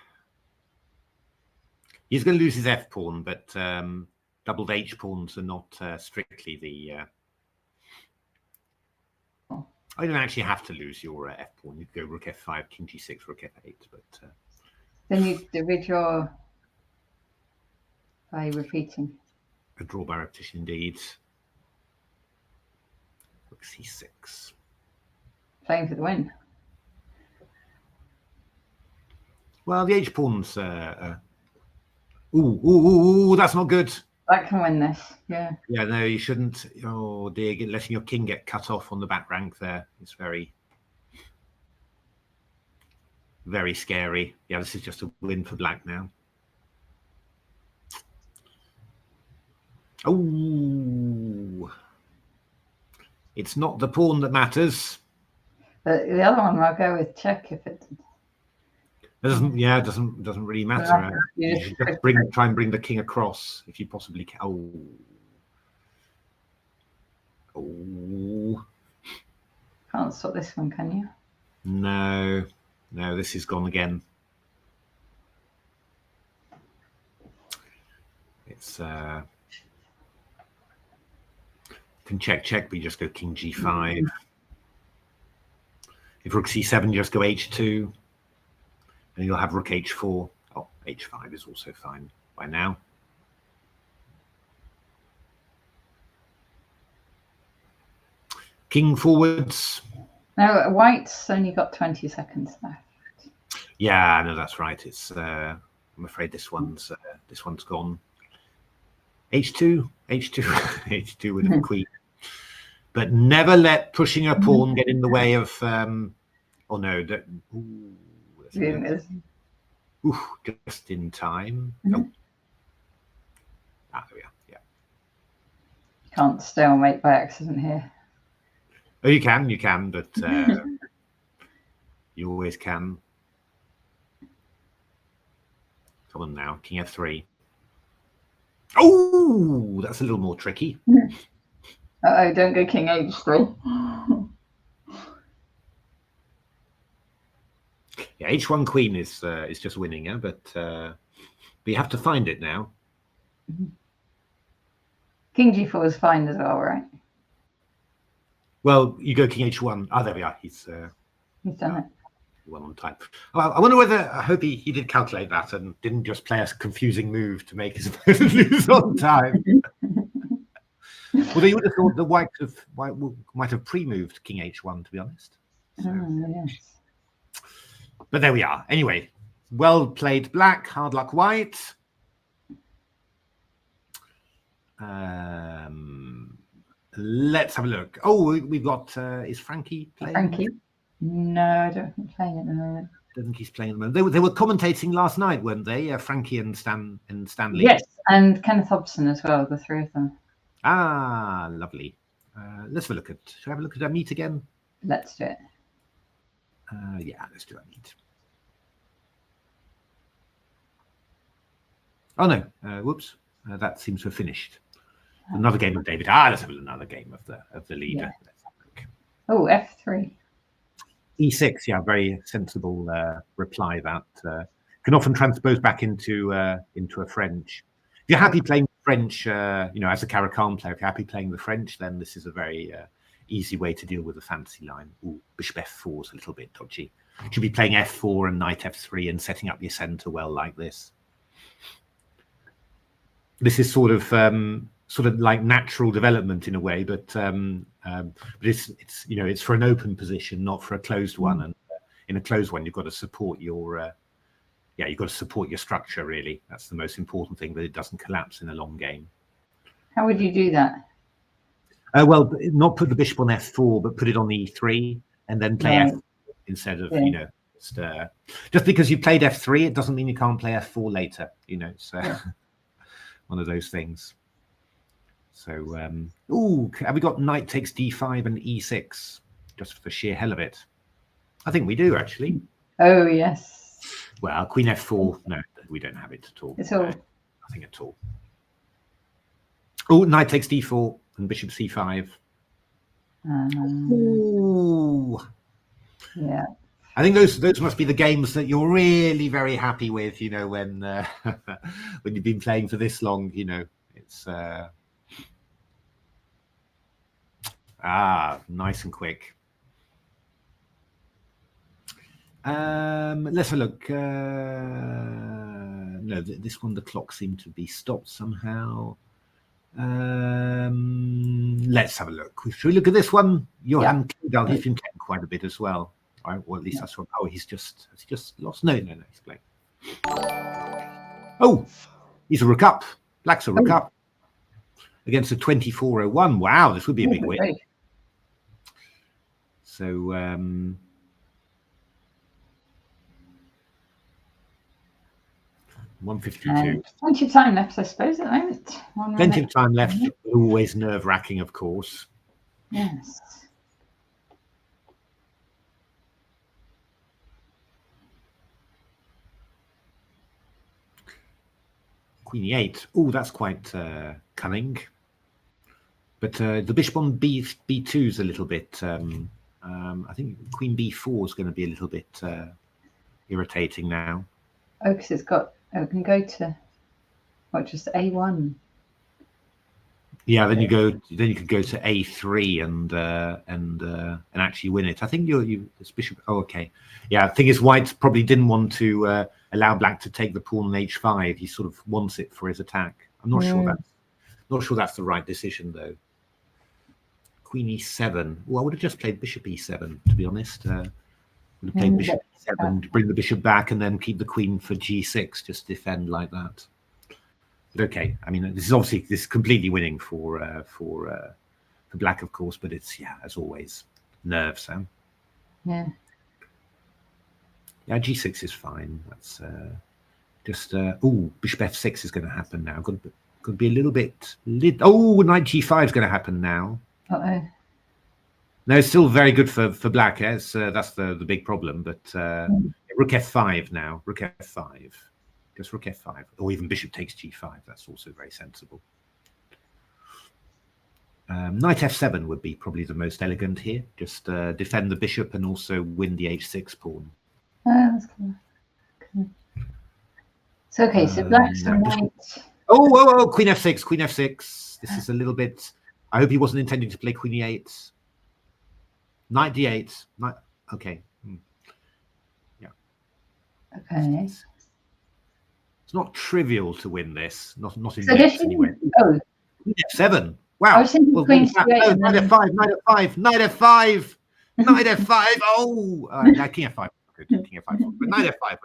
He's going to lose his f pawn, but doubled h pawns are not strictly the. I don't actually have to lose your f pawn. You could go rook f5, king g6, rook f8, but then you redraw. by repeating. A draw by repetition indeed. Rook c6. Playing for the win. Well, the h pawn's. Ooh, that's not good. That can win this. Yeah. Yeah, no, you shouldn't. Oh dear, letting your king get cut off on the back rank there is very, very scary. Yeah, this is just a win for black now. Oh, it's not the pawn that matters. But the other one, I'll go with check if it. It doesn't. Yeah, it doesn't really matter. You should just try and bring the king across if you possibly can. Oh. Can't stop this one, can you? No, this is gone again. It's can check, but you just go king g5. If rook c7, just go h2, and you'll have rook h4. Oh, h5 is also fine by now. King forwards. No, white's only got 20 seconds left. Yeah, no, that's right. It's I'm afraid this one's gone. h2 h2 with a queen. But never let pushing a pawn get in the way of oh no, just in time. Oh. There we are. Yeah. You can't stalemate by accident here. Oh, you can, but you always can. Come on now, king f3. Oh, that's a little more tricky. Uh-oh, don't go king h3. Yeah, h1 queen is just winning, yeah, but you have to find it now. King g4 is fine as well, right? Well, you go king h1. Ah, there we are. He's done it. Well on time. Well, I wonder whether, I hope he did calculate that and didn't just play a confusing move to make his opponent lose on time. Well, you would have thought the white might have pre-moved king h1, to be honest. So. Yes. But there we are. Anyway, well played black, hard luck white. Let's have a look. Oh, we've got, is Frankie playing? Frankie? No, I don't think playing at the moment. I don't think he's playing at the moment. They were commentating last night, weren't they? Frankie and Stanley. Yes, and Kenneth Hobson as well, the three of them. Ah, lovely. Let's have a look at, should I have a look at our meet again? Let's do it. Yeah, let's do our meet. Oh no, whoops, that seems to have finished. Another game of David. Let's have another game of the leader. Yeah. Oh, f3. E6, yeah, very sensible reply. That can often transpose back into a French. If you're happy playing French, as a Caracan player, if you're happy playing the French, then this is a very easy way to deal with the fantasy line. Ooh, bishop f4 is a little bit dodgy. You should be playing f4 and knight f3 and setting up your center well like this. This is sort of like natural development in a way, but it's for an open position, not for a closed one. And in a closed one, you've got to support your structure. Really, that's the most important thing, that it doesn't collapse in a long game. How would you do that? Well, not put the bishop on f4, but put it on e3 and then play f instead of just because you played f3, it doesn't mean you can't play f4 later. So one of those things. So, have we got knight takes d5 and e6 just for the sheer hell of it? I think we do, actually. Oh, yes. Well, queen f4, no, we don't have it at all. It's all. Nothing at all. Oh, knight takes d4 and bishop c5. Ooh. Yeah. I think those must be the games that you're really very happy with, when when you've been playing for this long, it's... nice and quick. Let's have a look. No, this one, the clock seemed to be stopped somehow. Let's have a look. Should we look at this one? Johan Kildal, he's been playing quite a bit as well. Right, well, at least that's what. Oh, has he just lost? No, he's playing. Oh, he's a rook up. Black's a rook up against a 24-01. Wow, this would be a big win. So, 152. Plenty of time left, I suppose, at the moment. Plenty of time left. Always nerve-wracking, of course. Yes. Queen E8. Oh, that's quite cunning. But the bishop on B2 is a little bit. I think Queen B4 is going to be a little bit irritating now. Oh, because it's got. Oh, it can go to. What, just A1? Yeah, then you go. Then you could go to A3 and actually win it. I think this bishop. Oh, okay. Yeah, the thing is, White probably didn't want to allow Black to take the pawn on H5. He sort of wants it for his attack. I'm not sure that's the right decision though. Queen E7. Well, I would have just played Bishop E7 to be honest. Would have played Bishop E7 to bring the bishop back and then keep the queen for G6, just defend like that. But okay, I mean, this is completely winning for Black, of course, but it's as always, nerves. Yeah. Yeah, G6 is fine. That's just Bishop F6 is going to happen now. Could be a little bit. Knight G5 is going to happen now. Uh-oh. No, it's still very good for Black. That's the big problem. But Rook F5 now. Rook F5. Just Rook F5. Or even Bishop takes G5. That's also very sensible. Knight F7 would be probably the most elegant here. Just defend the bishop and also win the H6 pawn. Oh, that's cool. Okay. So, okay, so Black's the knight. Oh, Queen F6. Queen F6. This is a little bit... I hope he wasn't intending to play Queen E8. Knight D8. Okay. Yeah. Okay. It's not trivial to win this. Not in this anyway. Oh. Queen F7. Wow. I was thinking Queen C8. Knight F5. Knight F5. Knight F5. Knight F5. Oh. King F5. Good. King F5. But Knight F5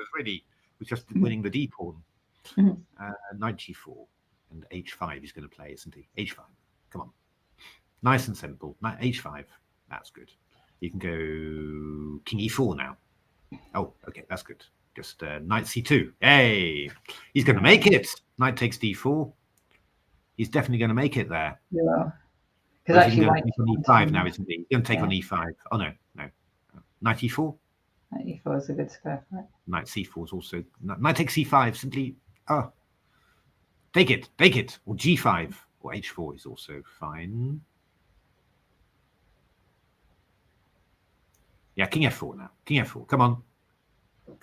was just winning the D pawn. Knight G4 and H5 he's going to play, isn't he? H5. Come on. Nice and simple. Knight H5. That's good. You can go King E4 now. Oh, okay, that's good. Just Knight C2. Hey, he's going to make it. Knight takes D4. He's definitely going to make it there. Yeah. Because actually, Knight on E5 now, isn't he? He's going to take on E5. Oh no. Knight E4. Knight E4 is a good square. Right? Knight C4 is also. Knight takes C5. Simply. Take it. Or G5 or H4 is also fine. Yeah, King F4 now. King F4. Come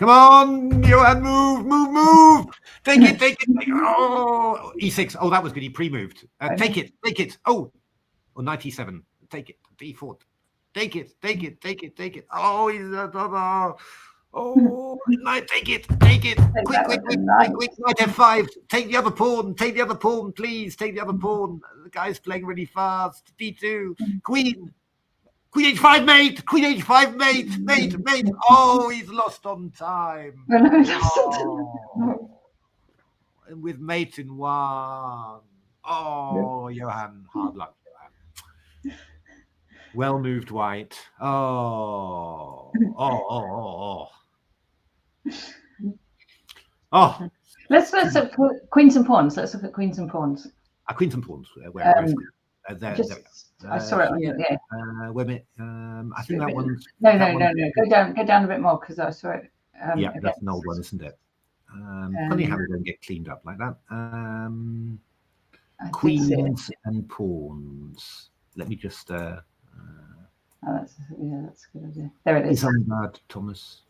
on, Johan, move. Take it. Oh, E6. Oh, that was good. He pre-moved. Take it. Oh, Knight E7. Take it. D4. Take it. Oh, he's oh, Knight, take it. Quick. Knight F5. Take the other pawn. Please, take the other pawn. The guy's playing really fast. D2. Queen H5, mate. Queen H5, mate. Oh, he's lost on time. And with mate in one. Oh, Johan, hard luck, Johan. Well moved, White. Oh. Let's look at queens and pawns. Let's look at queens and pawns. Queens and pawns. Where is it? There. I saw it on your. Yeah. Wait a minute. I think that one's. No. Go down a bit more because I saw it. That's an old one, isn't it? Funny how they don't get cleaned up like that. Queens and pawns. Let me just. That's a good idea. There it is. It's on that, Thomas.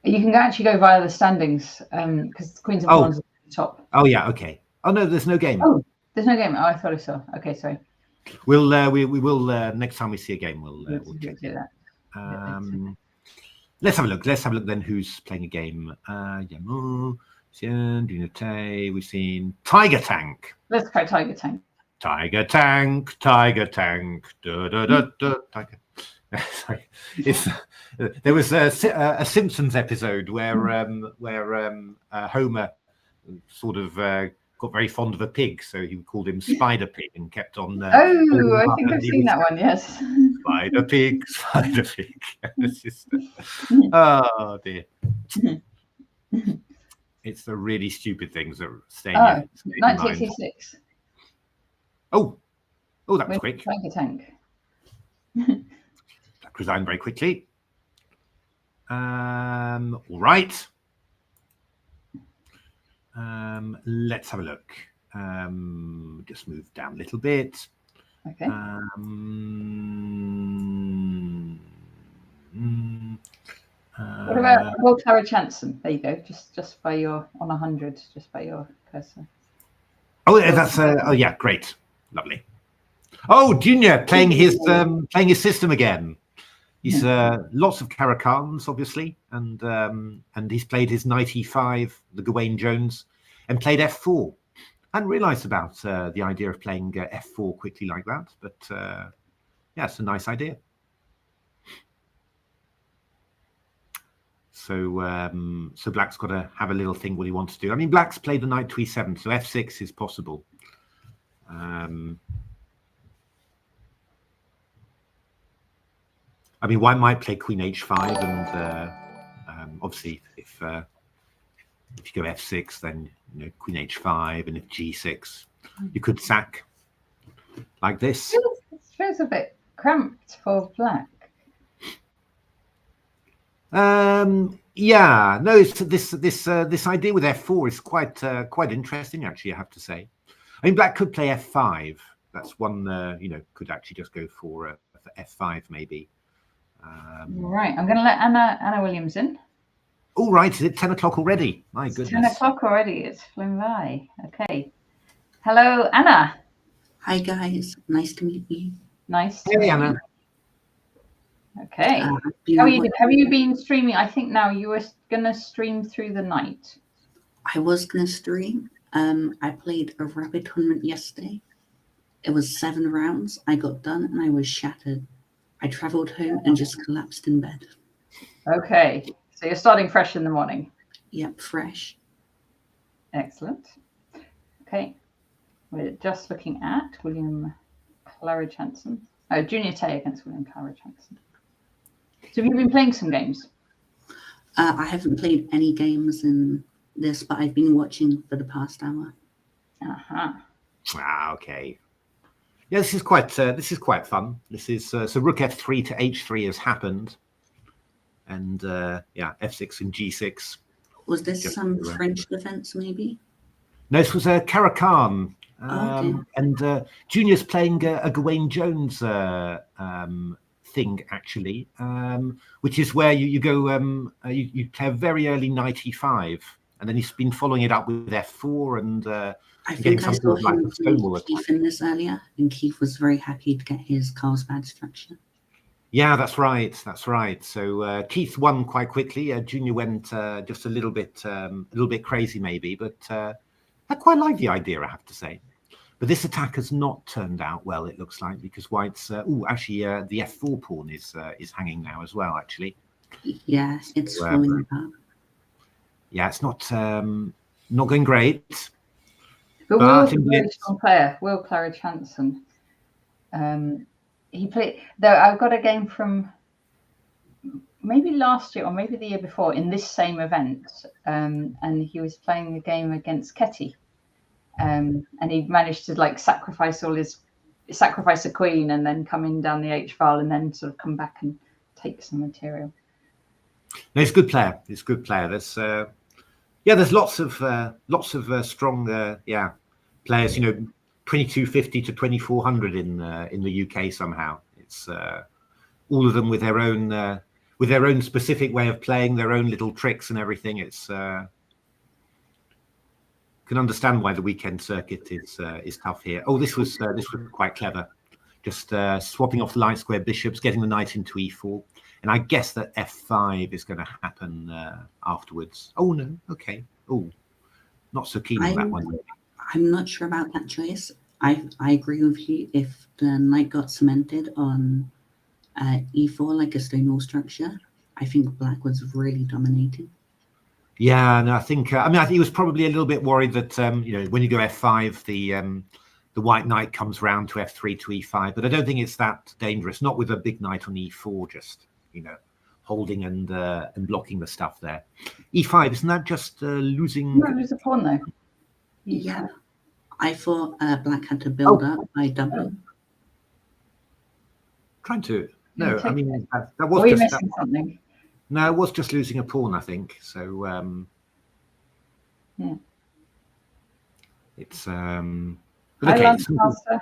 You can actually go via the standings because queens and pawns are at the top. Oh yeah, okay. Oh no, there's no game. Oh, there's no game. Oh, I thought I saw. Okay, sorry. We will next time we see a game we'll check do that. Let's have a look. Let's have a look then who's playing a game. We've seen Tiger Tank. Let's try Tiger Tank. Tiger Tank, Tiger Tank. Tiger. Sorry. There was a Simpsons episode where Homer sort of got very fond of a pig, so he called him Spider Pig and kept on. I think I've seen that one. Yes. Spider Pig, Spider Pig. It's just, oh dear. It's the really stupid things that stay in your 1986. Oh, that was quick. Tiger Tank. That resigned very quickly. All right. Let's have a look. Just move down a little bit. Okay. What about Will Clara Chanson? There you go. Just by your on 100, just by your cursor. Oh, that's yeah, great, lovely. Oh, Junior playing his system again. He's lots of Caracans, obviously, and he's played his knight e5, the Gawain Jones, and played f4. I hadn't realised about the idea of playing f4 quickly like that, but yeah, it's a nice idea. So so Black's got to have a little think what he wants to do. I mean, Black's played the knight to e7, so f6 is possible. I mean, White might play queen h5, and obviously if you go f6, then queen h5, and if g6, you could sack like this. It feels a bit cramped for Black. Yeah, no, it's this idea with f4 is quite interesting, actually, I have to say. I mean, Black could play f5. That's one, could actually just go for f5 maybe. Right, I'm going to let Anna Williams in. All right, is it 10 o'clock already? My goodness. 10 o'clock already. It's flown by. Okay. Hello, Anna. Hi, guys. Nice to meet you. Nice. Hey, Anna. Okay. How are you? Have you been streaming? I think now you were going to stream through the night. I was going to stream. I played a rabbit tournament yesterday. It was 7 rounds. I got done and I was shattered. I travelled home and just collapsed in bed. Okay. So you're starting fresh in the morning? Yep, fresh. Excellent. Okay. We're just looking at William Clara Chanson. Oh, Junior Tay against William Clara Chanson. So have you been playing some games? I haven't played any games in this, but I've been watching for the past hour. Okay. Yeah, this is quite fun. This is so rook f3 to h3 has happened, and yeah, f6 and g6. Was this some French defense, maybe? No, this was a Caracan, Okay. and Junior's playing a Gawain Jones thing actually, which is where you go you play a very early knight e5, and then he's been following it up with f4 and. I think I saw him with Keith in this earlier, and Keith was very happy to get his Carlsbad structure. Yeah, that's right. That's right. So Keith won quite quickly. Junior went just a little bit crazy, maybe, but I quite like the idea, I have to say. But this attack has not turned out well, it looks like, because White's actually the f4 pawn is hanging now as well. Actually, yeah, it's falling apart. Yeah, it's not going great. But Will's a very strong player, Will Clara Chanson. He played, though I've got a game from maybe last year or maybe the year before in this same event, and he was playing a game against Ketty, and he managed to sacrifice a queen and then come in down the H file and then sort of come back and take some material. No, he's a good player. He's a good player. There's lots of strong players. 2250 to 2400 in the UK somehow. It's all of them with their own specific way of playing, their own little tricks and everything. It's can understand why the weekend circuit is tough here. Oh, this was quite clever. Just swapping off the light square bishops, getting the knight into e4. And I guess that f5 is going to happen afterwards. Oh, no. Okay. Oh, not so keen on that one. I'm not sure about that choice. I agree with you. If the knight got cemented on e4 like a stone wall structure, I think black was really dominating. Yeah, no, I think. I think he was probably a little bit worried that when you go f5, the white knight comes round to f3 to e5. But I don't think it's that dangerous. Not with a big knight on e4, just holding and blocking the stuff there. e5, isn't that just losing? No, lose a pawn though. Yeah, I thought black had to build up by doubling. Trying to. No, I mean that Are was we just missing something? No, it was just losing a pawn, I think. So Yeah. it's but okay. It's Master.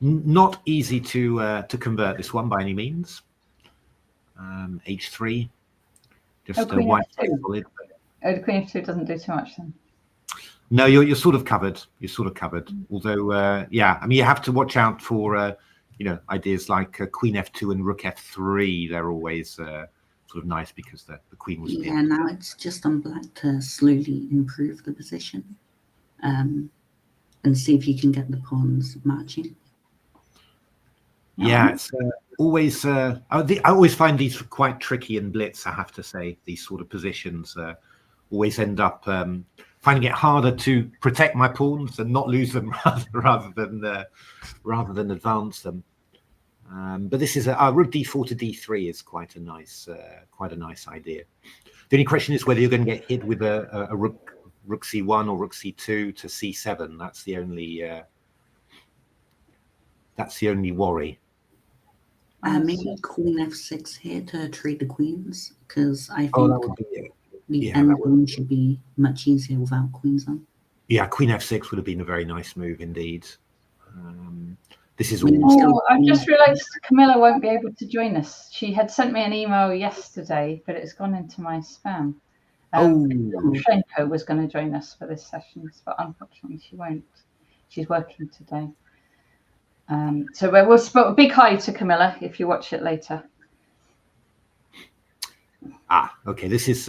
not easy to convert this one by any means. H3, just Queen white F2. solid. Oh, the queen f2 doesn't do too much then. No, you're sort of covered. You're sort of covered. Although, yeah, I mean, you have to watch out for ideas like queen f2 and rook f3. They're always sort of nice because the queen was. Yeah, now it's just on black to slowly improve the position, and see if you can get the pawns matching. Yeah, it's always. I always find these quite tricky in Blitz. I have to say, these sort of positions always end up finding it harder to protect my pawns and not lose them rather than advance them. But this is rook d4 to d3 is quite a nice idea. The only question is whether you're going to get hit with a rook c1 or rook c2 to c7. That's the only worry. Maybe queen f6 here to trade the queens, because I think that would be the end game should be much easier without queens on. Yeah, queen f6 would have been a very nice move indeed. This is all. I've just realised Camilla won't be able to join us. She had sent me an email yesterday, but it's gone into my spam. Shenko was going to join us for this session, but unfortunately she won't. She's working today. So we'll spot a big hi to Camilla if you watch it later. Okay. This is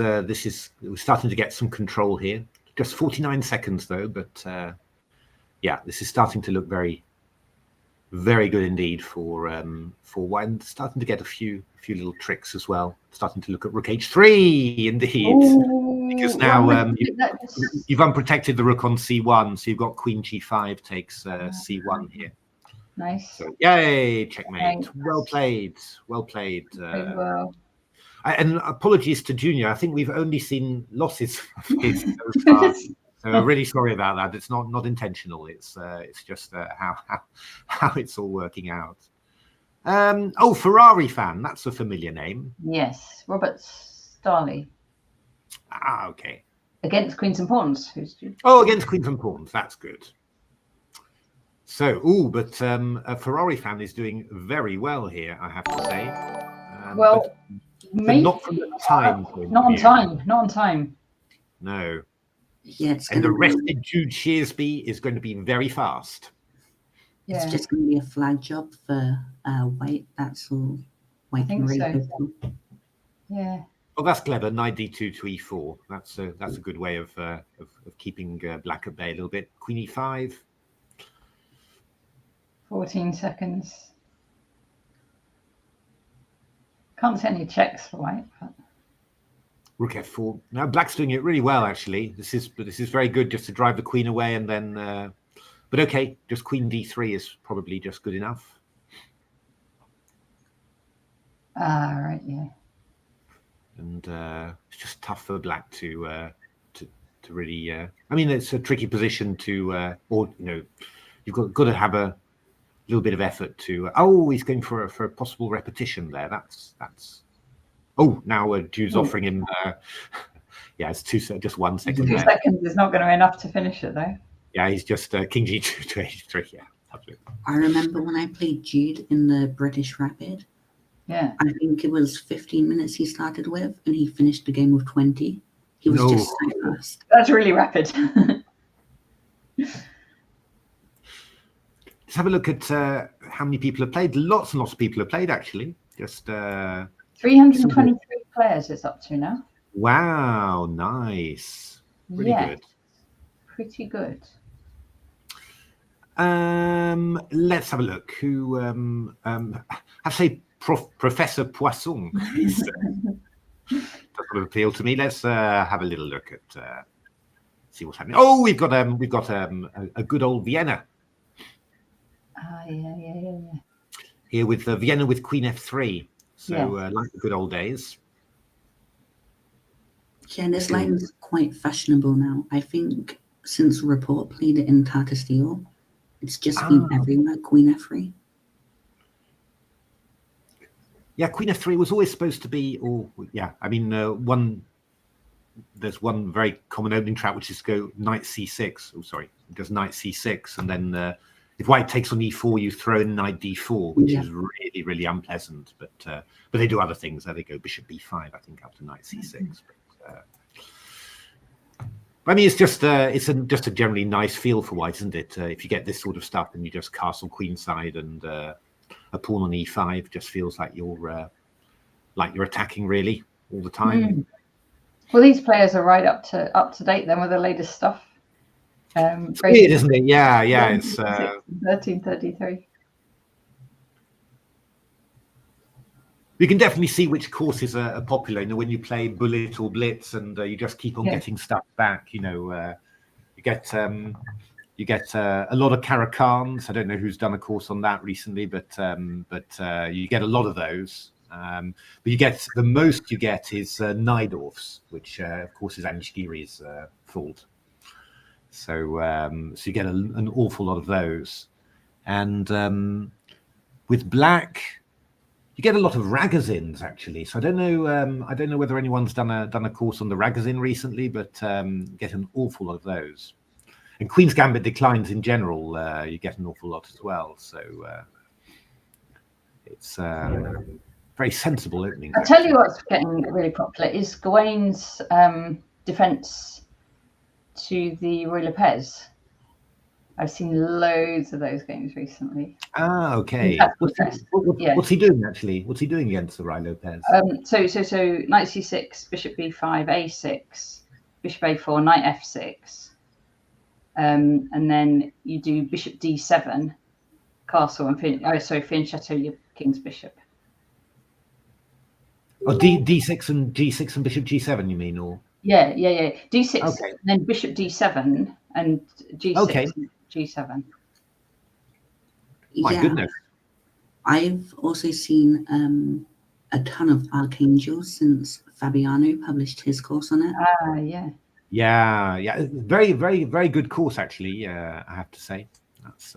we're starting to get some control here. Just 49 seconds though, but yeah, this is starting to look very, very good indeed for white. And starting to get a few little tricks as well. Starting to look at rook h3 indeed. Because now you've unprotected the rook on c1, so you've got queen g5 takes c1 here. Nice. So, yay, checkmate. Thanks. Well played. Well played. Well. And apologies to Junior. I think we've only seen losses of his so far. So I'm really sorry about that. It's not intentional. It's just how it's all working out. Ferrari fan. That's a familiar name. Yes, Robert Starley. Okay. Against queens and pawns. Against queens and pawns. That's good. So, but a Ferrari fan is doing very well here, I have to say. But not from the time. Not on time. Not on time. No. Yeah, and the rested Jude Shearsby is going to be very fast. Yeah. It's just going to be a flag job for white. That's all white can really hope for. Yeah. Well, that's clever. Knight d2 to e4. That's a good way of keeping black at bay a little bit. Queen e5. 14 seconds. Can't see any checks for white. But... Rook f4. Now black's doing it really well, actually. This is very good just to drive the queen away, and then. But okay, just queen d3 is probably just good enough. Right, yeah. And it's just tough for black to really. I mean, it's a tricky position to, you've got to have a little bit of effort to. He's going for a possible repetition there. That's. Now Jude's offering him. Yeah, it's just 1 second. 2 seconds is not going to be enough to finish it, though. Yeah, he's just king g2 to h3. Yeah, absolutely. I remember when I played Jude in the British Rapid. Yeah. I think it was 15 minutes he started with, and he finished the game with 20. He was just so fast. That's really rapid. Let's have a look at how many people have played. Lots and lots of people have played, actually. Just 323 players it's up to now. wow, nice, really good. Pretty good. Let's have a look. Who I say Professor Poisson does sort of appeal to me. Let's have a little look at see what's happening. Oh, we've got a good old Vienna. Yeah. Here with Vienna with Queen F3. So like the good old days. Yeah, this line is quite fashionable now. I think since Report played it in Tata Steel, it's just been everywhere, Queen F3. Yeah, Queen F3 was always supposed to be, I mean, there's one very common opening trap, which is go Knight C6. Oh, sorry, it does Knight C6, and then if White takes on E4, you throw in Knight D4, which is really, really unpleasant. But they do other things. They go Bishop B5, I think, after Knight C6. But I mean, it's just just a generally nice feel for White, isn't it? If you get this sort of stuff, and you just castle queenside and a pawn on E5, just feels like you're attacking really all the time. Well, these players are right up to date then with the latest stuff. It's weird, isn't it? Yeah. It's 1333. You can definitely see which courses are popular. You know, when you play Bullet or Blitz, and you just keep on getting stuff back. You know, you get a lot of Caracanes. I don't know who's done a course on that recently, but you get a lot of those. But you get the most you get is Najdorf's, which of course is Anishkiri's fault. So you get an awful lot of those, and with Black, you get a lot of Ragozins actually. So I don't know whether anyone's done a course on the Ragozin recently, but get an awful lot of those. And Queen's Gambit declines in general. You get an awful lot as well. So it's very sensible opening. I'll tell you what's getting really popular is Gawain's defense to the Roy Lopez. I've seen loads of those games recently. Ah, okay. What's he doing actually? What's he doing against the Roy Lopez? So Knight C6, Bishop B5, A6, Bishop A4, Knight F6, and then you do Bishop D7, castle, and fianchetto your King's Bishop. Oh, D6 and G6 and Bishop G7, you mean, or? Yeah. D6, and then Bishop D7 and G6 and G7. My goodness. I've also seen a ton of Archangels since Fabiano published his course on it. Yeah. Very, very, very good course, actually, I have to say. That's...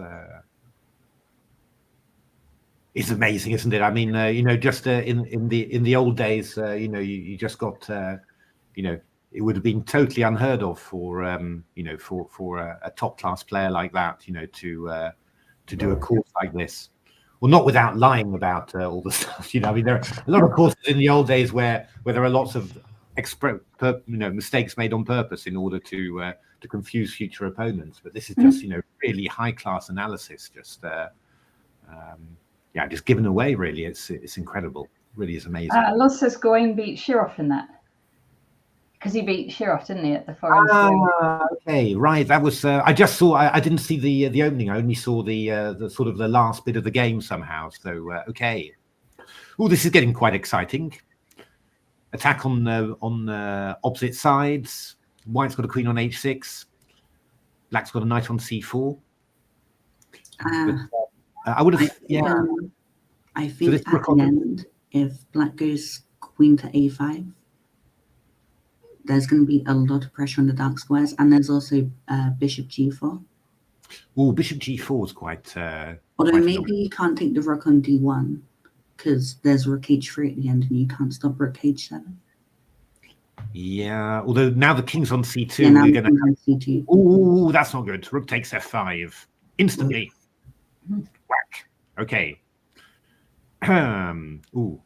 It's amazing, isn't it? I mean, just in the old days, you just got, it would have been totally unheard of for a top class player like that, to do a course like this. Well, not without lying about all the stuff. I mean, there are a lot of courses in the old days where there are lots of mistakes made on purpose in order to confuse future opponents. But this is just really high class analysis. Just just given away, really. It's incredible. Really is amazing. Loz says Gawain beat Shirov in that. Because he beat Shirov, didn't he, at the foreign school? Okay, right. That was. I just saw. I didn't see the opening. I only saw the sort of the last bit of the game somehow. So okay. Oh, this is getting quite exciting. Attack on opposite sides. White's got a queen on H6. Black's got a knight on C4. I would have. I think at the end, if Black goes queen to A5, there's going to be a lot of pressure on the dark squares, and there's also Bishop G4. Oh, Bishop G4 is quite. Although maybe you can't take the rook on D1 because there's rook H3 at the end, and you can't stop rook H7. Yeah, although now the king's on C2. Yeah, now the king's on C2. Oh, that's not good. Rook takes F5 instantly. Whack. Okay. Ooh.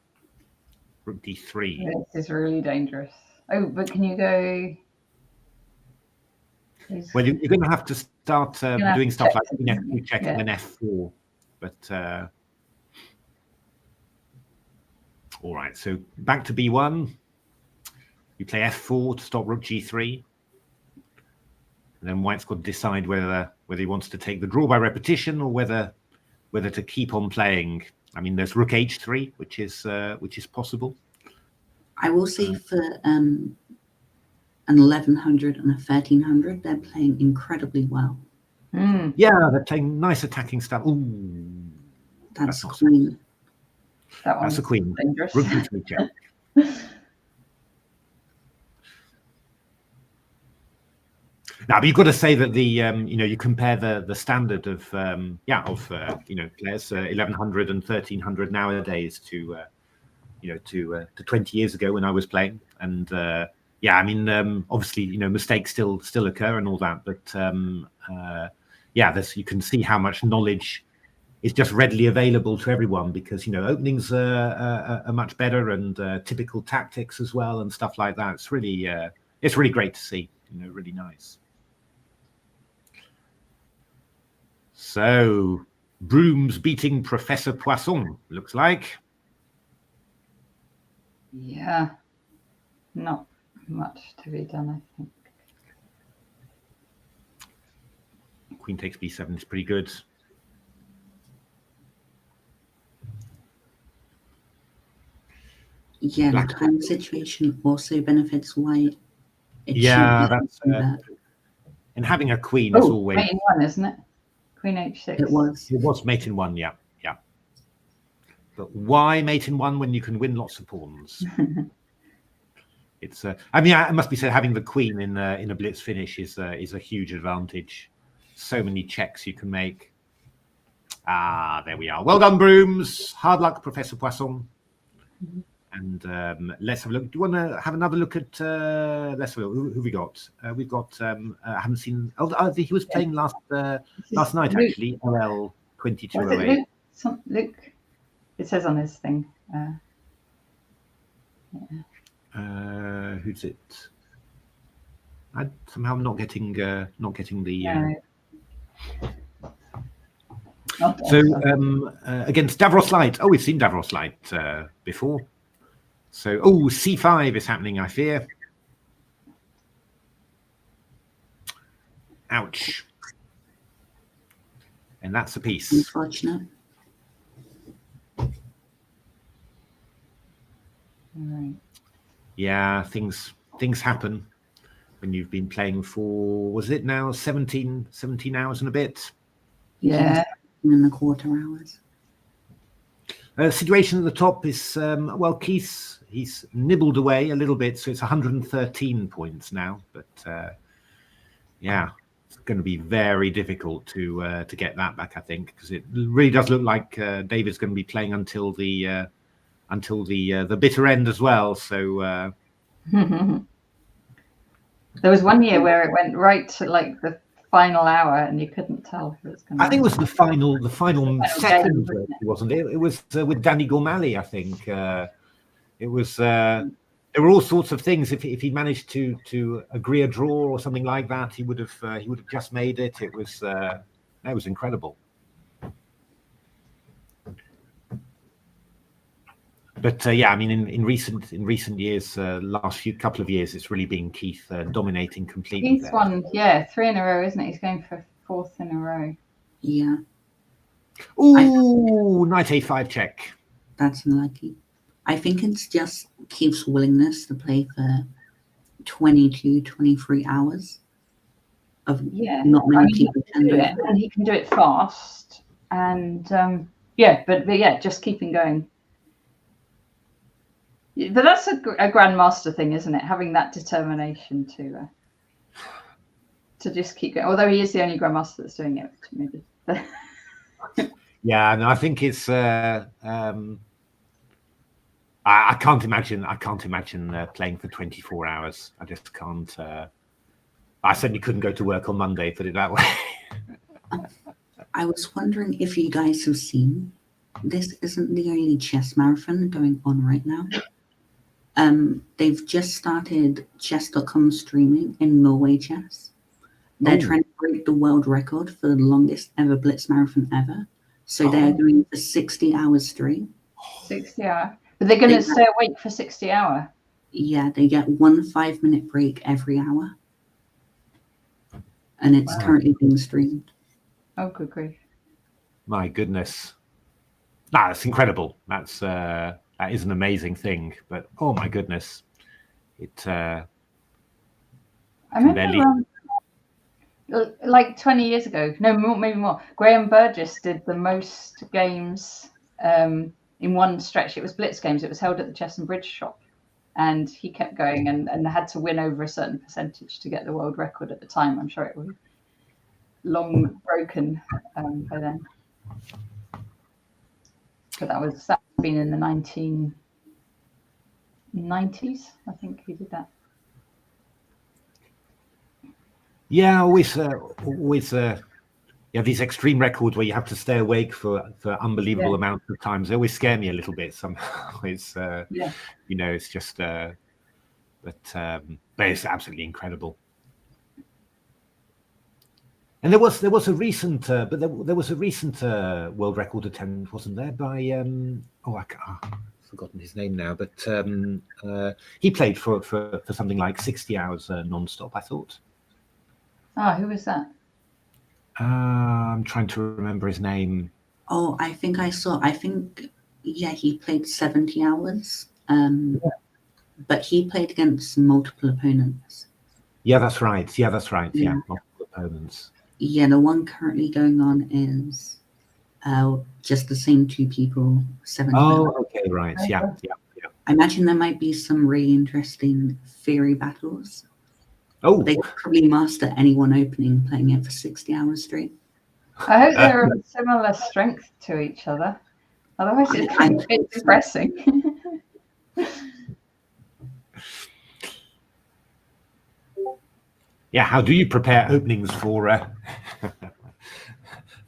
Rook D3. This is really dangerous. Oh, but can you go? Well, you're going to have to start doing stuff like F2 check and then F4. But All right, so back to b1. You play f4 to stop rook g3. And then white's got to decide whether he wants to take the draw by repetition or whether to keep on playing. I mean, there's rook h3, which is possible. I will say for an 1100 and a 1300, they're playing incredibly well. Yeah, they're playing nice attacking stuff. Ooh, that's queen. That's a queen. Dangerous. Rook g3 check. Now, but you've got to say that the you compare the standard of players 1100 and 1300 nowadays to 20 years ago when I was playing, and I mean obviously mistakes still occur and all that, but you can see how much knowledge is just readily available to everyone because openings are much better and typical tactics as well and stuff like that. It's really great to see. Really nice. So, Brooms beating Professor Poisson, looks like. Yeah, not much to be done, I think. Queen takes b7 is pretty good. Yeah, the time situation also benefits white. That's and having a queen is always mate in 1, isn't it? Queen h6. It was mate in 1, yeah. But why mate in 1 when you can win lots of pawns? It's I mean, it must be said, having the queen in a blitz finish is a huge advantage. So many checks you can make. There we are. Well done, Brooms. Hard luck, Professor Poisson. And let's have a look. Do you want to have another look at? Let's have a look. Who we got? We've got. I haven't seen. He was playing last night Luke. actually. LL 2208. Luke. It says on his thing. Who's it? I'm somehow not getting the. So against Davros Light. Oh, we've seen Davros Light before. So, c5 is happening, I fear. Ouch. And that's a piece. Unfortunate. Right. Yeah, things happen when you've been playing for, was it now 17 hours and a bit? Yeah. In the quarter hours. Situation at the top is, he's nibbled away a little bit, so it's 113 points now. But it's going to be very difficult to get that back, I think, because it really does look like David's going to be playing until the bitter end as well. So there was one year where it went right to like the final hour, and you couldn't tell who was going to. I think it was the final second, game, wasn't it? It was with Danny Gormally, I think. It was. There were all sorts of things. If he managed to agree a draw or something like that, he would have just made it. It was incredible. But I mean, in recent years, last couple of years, it's really been Keith dominating completely. Keith's won, 3 in a row, isn't it? He's going for 4th in a row. Yeah. Ooh, knight a5 check. That's unlucky. I think it's just Keith's willingness to play for 22, 23 hours. Not many people can do it. And he can do it fast. And just keeping going. But that's a grandmaster thing, isn't it? Having that determination to just keep going. Although he is the only grandmaster that's doing it, maybe. Yeah, no, I think it's. I can't imagine. Playing for 24 hours. I just can't. I certainly couldn't go to work on Monday. Put it that way. I was wondering if you guys have seen. This isn't the only chess marathon going on right now. They've just started chess.com streaming in Norway chess. They're trying to break the world record for the longest ever Blitz marathon ever. So they're doing a 60-hour stream. 60 hours. But they're going to stay awake for 60 hours. Yeah, they get 1 5-minute break every hour. And it's currently being streamed. Oh, good grief. My goodness. Nah, that's incredible. That is an amazing thing. But oh my goodness. I remember like 20 years ago, no more, maybe more, Graham Burgess did the most games in one stretch. It was Blitz games. It was held at the Chess and Bridge shop, and he kept going and had to win over a certain percentage to get the world record at the time. I'm sure it was long broken by then, but that's been in the 1990s. I think he did that. Yeah, always these extreme records where you have to stay awake for unbelievable amounts of times. They always scare me a little bit somehow. It's you know, it's just but it's absolutely incredible. And there was a recent world record attempt, wasn't there, by I've forgotten his name now, but he played for something like 60 hours non-stop, I thought. Who was that? I'm trying to remember his name. Oh, I think he played 70 hours. But he played against multiple opponents. Yeah, that's right. Yeah, multiple opponents. Yeah, the one currently going on is just the same 2 people, 70 hours. Oh, okay, right. Yeah. I imagine there might be some really interesting theory battles. Oh, they could probably master any one opening playing it for 60 hours straight. I hope they're of similar strength to each other. Otherwise, it's a bit depressing. Yeah, how do you prepare openings for a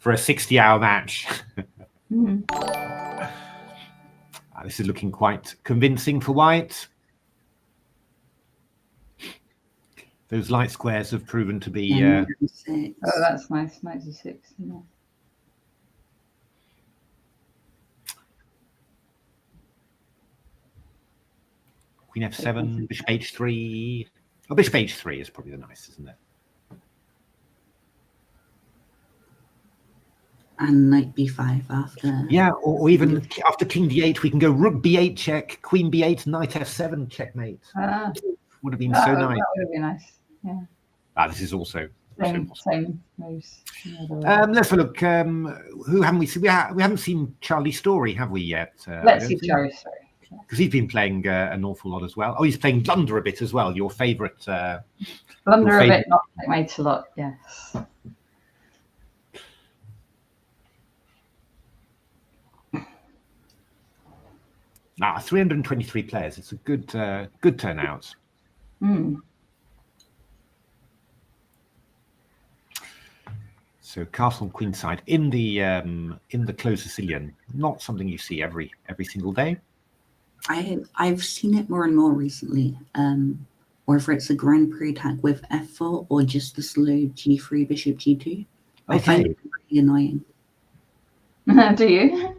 60-hour match? This is looking quite convincing for white. Those light squares have proven to be... oh, that's nice. 96. Yeah. Queen f7, bishop h3. Oh, bishop h3 is probably the nicest, isn't it? And knight b5 after. Yeah, or even after king d8, we can go rook b8 check, queen b8, knight f7 checkmate. Would have been so nice. That would have been nice. Yeah. This is also same moves. Let's have a look. Who haven't we seen? We haven't seen Charlie Story, have we yet? Let's see Charlie Story. Because he's been playing an awful lot as well. Oh, he's playing Blunder a bit as well. Your favourite. Blunder a bit, not checkmate a lot. Yes. Now, 323 players. It's a good turnout. So castle and queenside in the closed Sicilian, not something you see every single day. I've seen it more and more recently. Whether it's a Grand Prix attack with f4 or just the slow g3 bishop g2. I find it pretty annoying. Do you?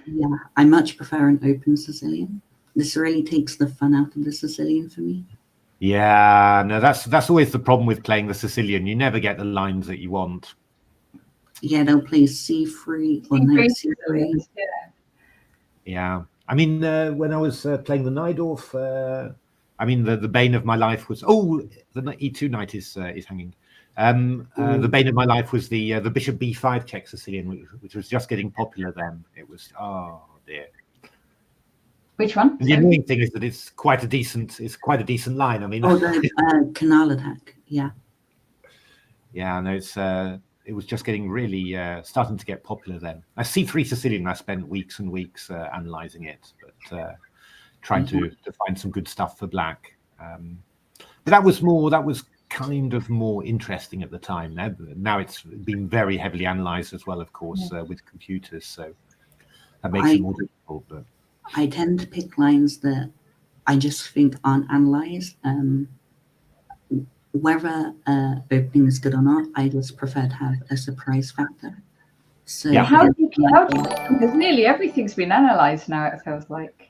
Yeah, I much prefer an open Sicilian. This really takes the fun out of the Sicilian for me. Yeah, no, that's always the problem with playing the Sicilian. You never get the lines that you want. Yeah, they'll play c3 or knight c3. Yeah, I mean, when I was playing the Najdorf, I mean, the bane of my life was the e2 knight is hanging. The bane of my life was the bishop b5 check Sicilian, which was just getting popular then. It was dear. Which one? And the annoying thing is that it's quite a decent line. I mean, the canal attack. Yeah. Yeah, no, it was just getting really starting to get popular then. c3 Sicilian, I spent weeks and weeks analyzing it, but trying to find some good stuff for black. But that was kind of more interesting at the time. Now it's been very heavily analyzed as well, of course, with computers, so that makes it more difficult. But I tend to pick lines that I just think aren't analyzed. Whether opening is good or not, I just prefer to have a surprise factor. So how do you because nearly everything's been analyzed now, it feels like.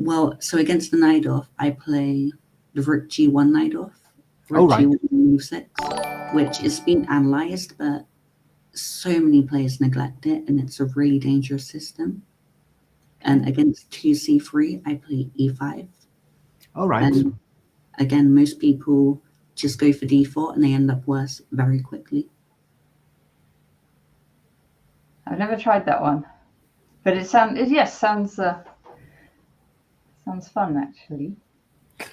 Well, so against the knight off, I play the rook g1 knight off, rook right. g1 move 6, which is being analysed, but so many players neglect it, and it's a really dangerous system. And against 2c3, I play e5. All right. And again, most people just go for d4, and they end up worse very quickly. I've never tried that one, but sounds fun actually.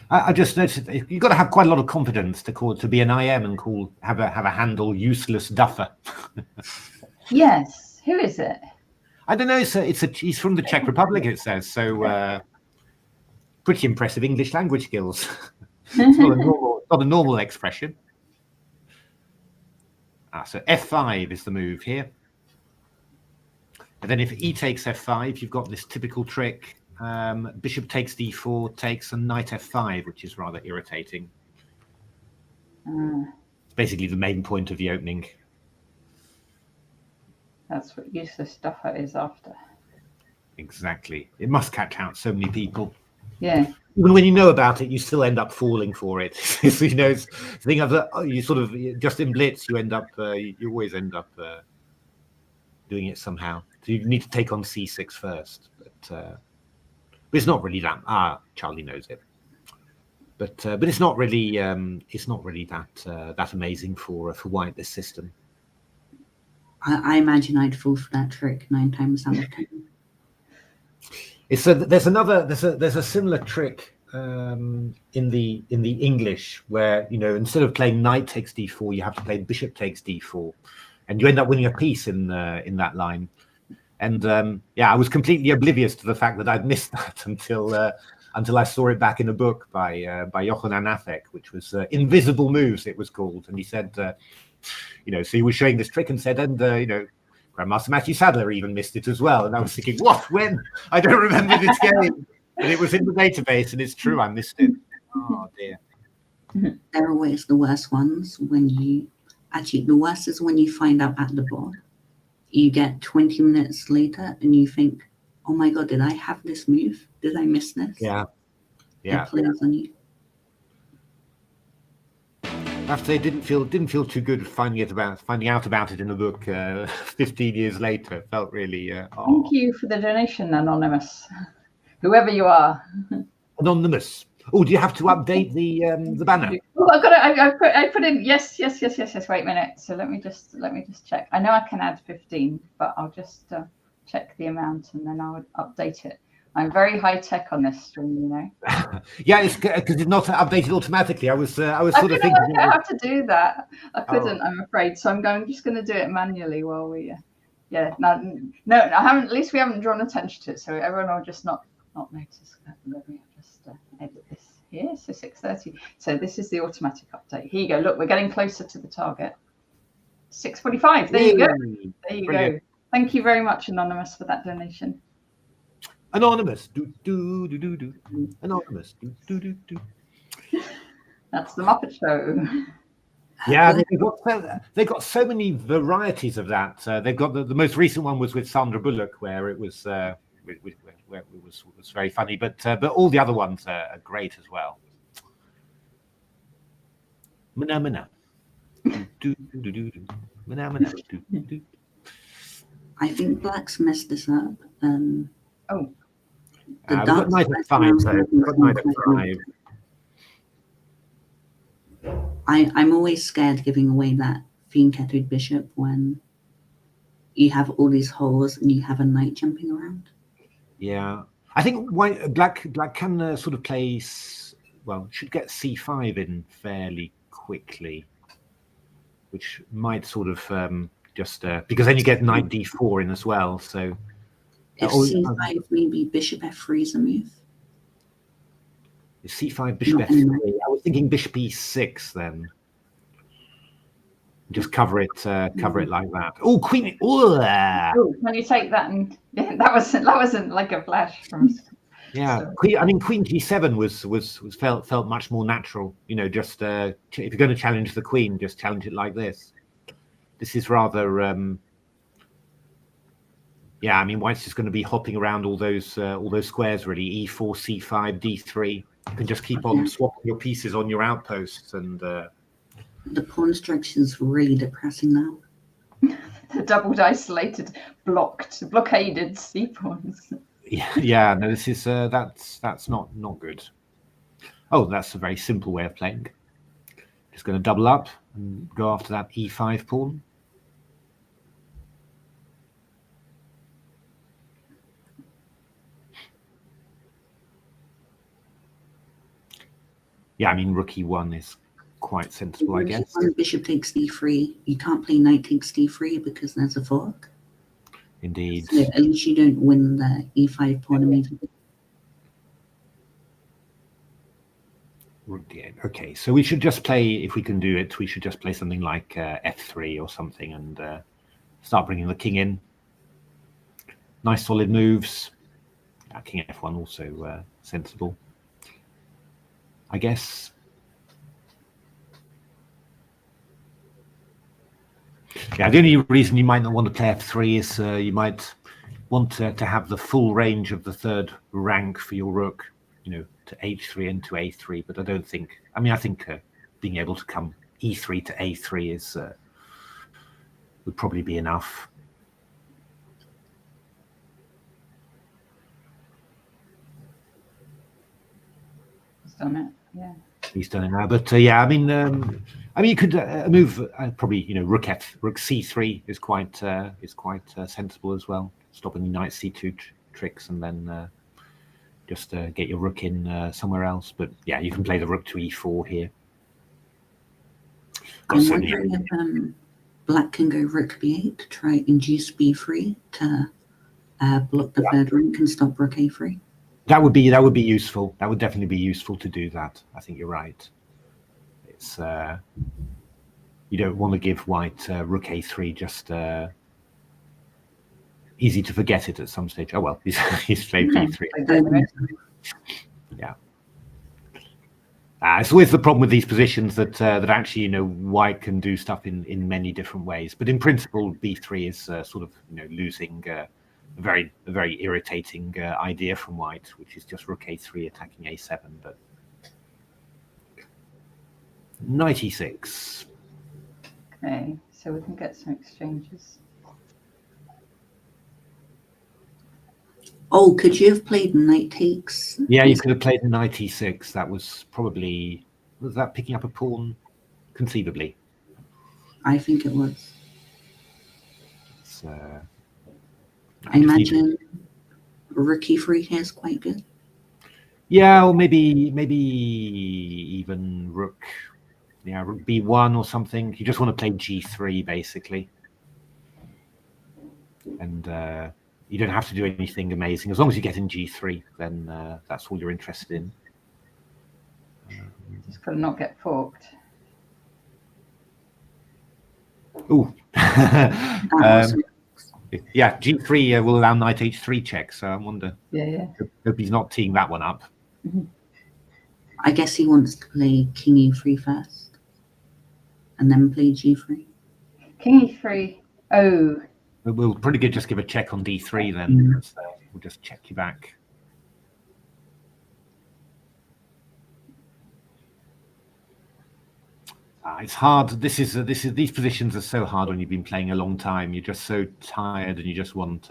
I just noticed you've got to have quite a lot of confidence to be an IM and have a handle useless duffer. Yes. Who is it? I don't know. He's from the Czech Republic. It says so. Pretty impressive English language skills. It's not a normal expression. So f5 is the move here. And then if e takes f5, you've got this typical trick. Bishop takes d4, takes a knight f5, which is rather irritating. It's basically the main point of the opening. That's what useless duffer is after. Exactly. It must catch out so many people. Yeah. Even when you know about it, you still end up falling for it. So, you know, it's the thing of you sort of just in Blitz, you always end up doing it somehow. So you need to take on c6 first, but it's not really that. Charlie knows it, but it's not really that amazing for White, this system. I imagine I'd fall for that trick 9 times out of 10. There's a similar trick in the English where, you know, instead of playing knight takes d4, you have to play bishop takes d4, and you end up winning a piece in that line. And I was completely oblivious to the fact that I'd missed that until I saw it back in a book by Jochen Anafek, which was Invisible Moves, it was called. And he said, so he was showing this trick and said, and Grandmaster Matthew Sadler even missed it as well. And I was thinking, what? When? I don't remember this game. And it was in the database, and it's true, I missed it. Oh, dear. They're always the worst ones the worst is when you find out at the board. You get 20 minutes later, and you think, oh my God, did I have this move? Did I miss this? Yeah. It plays on you. After they didn't feel too good finding out about it in a book 15 years later. It felt really. Thank you for the donation, Anonymous, whoever you are. Anonymous. Oh, do you have to update the banner? Oh, I've got it. I put in yes. Wait a minute. So let me just check. I know I can add 15, but I'll just check the amount and then I'll update it. I'm very high tech on this stream, you know. Yeah, it's because it's not updated automatically. I was sort of thinking. I don't have to do that. I couldn't. I'm afraid. So I'm just going to do it manually while we. No, I haven't. At least we haven't drawn attention to it, so everyone will just not notice. Let me just edit this here. So 6:30. So this is the automatic update. Here you go. Look, we're getting closer to the target. 6:45. There you go. There you go. Thank you very much, Anonymous, for that donation. Anonymous, Anonymous, That's the Muppet Show. Yeah, they've got so many varieties of that. They've got the most recent one was with Sandra Bullock, where it was where it was very funny. But all the other ones are great as well. Mana. I think Black's messed this up. We've got knight f5, so we've got knight f5. I'm always scared giving away that fiend-kettled bishop when you have all these holes and you have a knight jumping around. Yeah, I think black can sort of play, should get c5 in fairly quickly, which might sort of because then you get knight d4 in as well. So if c5, maybe bishop f3 is a move. c5, bishop f3. I was thinking bishop e6 then. Just cover it like that. Oh, queen! When you take that, and that wasn't like a flash from. Yeah, queen g7 felt much more natural. You know, just if you're going to challenge the queen, just challenge it like this. This is rather Yeah, I mean, white's just going to be hopping around all those squares really. E4, C5, D3. You can just keep on swapping your pieces on your outposts, and the pawn structure is really depressing now. The doubled, isolated, blockaded sea pawns. yeah, no, this is that's not good. Oh, that's a very simple way of playing. Just going to double up and go after that E5 pawn. Yeah, I mean, rook E1 is quite sensible, I guess. Bishop takes D3. You can't play knight takes D3 because there's a fork. Indeed. So at least you don't win the E5 pawn immediately. Okay, so we should just play, if we can do it, we should just play something like F3 or something and start bringing the king in. Nice solid moves. King F1 also sensible, I guess. Yeah, the only reason you might not want to play F3 is you might want to have the full range of the third rank for your rook, you know, to H3 and to A3. But I don't think, I mean, I think being able to come E3 to A3 is would probably be enough. He's done it, yeah. He's done it now, but yeah, I mean, you could move probably, you know, rook C3 is quite sensible as well, stopping the knight C2 tricks, and then just get your rook in somewhere else. But yeah, you can play the rook to E4 here. I'm wondering if black can go rook B8 to try induce B3 to block the third rank and stop rook A3. That would be useful. That would definitely be useful to do that. I think you're right. It's you don't want to give white rook A3 just easy to forget it at some stage. Oh well, he's played B3. Yeah. It's always the problem with these positions that that actually, you know, white can do stuff in many different ways. But in principle, B3 is sort of, you know, losing a very irritating idea from white, which is just rook A3 attacking A7. But knight E6. Okay, so we can get some exchanges. Oh, could you have played knight takes? Yeah, you could have played the knight E6. That was probably, was that picking up a pawn? Conceivably. I think it was. So, I imagine rook E3 here is quite good. Yeah, or maybe even rook, yeah, rook B1 or something. You just want to play G3 basically, and you don't have to do anything amazing as long as you get in G3. Then that's all you're interested in. Just got to not get forked. Ooh. Yeah, G3 will allow knight H3 check, so I wonder. Yeah. Hope he's not teeing that one up. I guess he wants to play king E3 first, and then play G3. King E3. Oh. We'll pretty good just give a check on D3 then. So we'll just check you back. It's hard. These positions are so hard when you've been playing a long time. You're just so tired, and you just want.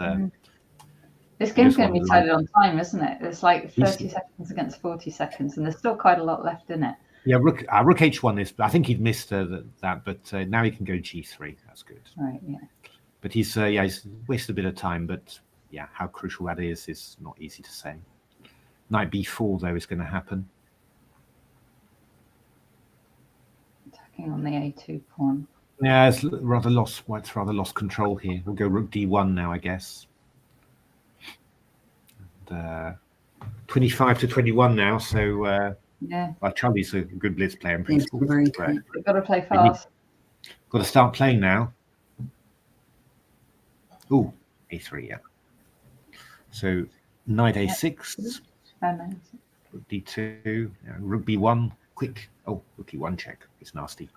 This game's going to be decided on time, isn't it? It's like 30 seconds against 40 seconds, and there's still quite a lot left in it. Yeah, rook H1 is. I think he'd missed that, but now he can go G3. That's good. Right. Yeah. But he's wasted a bit of time. But yeah, how crucial that is not easy to say. Knight B4 though is going to happen. On the A2 pawn. Yeah, it's rather lost. White's rather lost control here. We'll go rook D1 now, I guess. And, 25 to 21 now. So yeah. Well, Charlie's a good blitz player in principle. We've got to play fast. Got to start playing now. Ooh, A3, yeah. So knight A6. Rook D2. Yeah, rook B1. Quick. Oh, rook E1 check. It's nasty.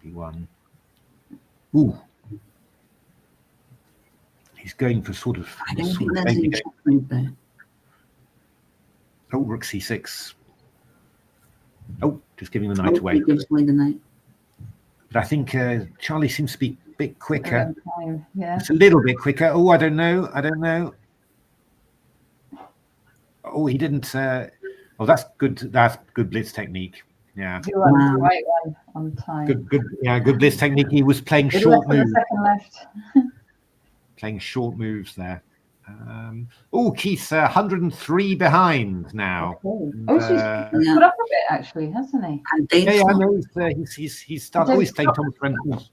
Rook B1. Ooh. He's going for sort of. I don't think there's any checkmate there. Oh, rook c6. Oh, just giving the knight away. He gives away the knight. But I think Charlie seems to be a bit quicker. Yeah. It's a little bit quicker. Oh, I don't know. Oh, he didn't. Oh, that's good. That's good blitz technique. Yeah. You were on the right one on time. Good. Yeah, good blitz technique. He was playing short moves. Second left. Playing short moves there. Oh, Keith's 103 behind now. Okay. He's put up a bit actually, hasn't he? Yeah, I know. He's started. Oh, he's playing Thomas Reynolds.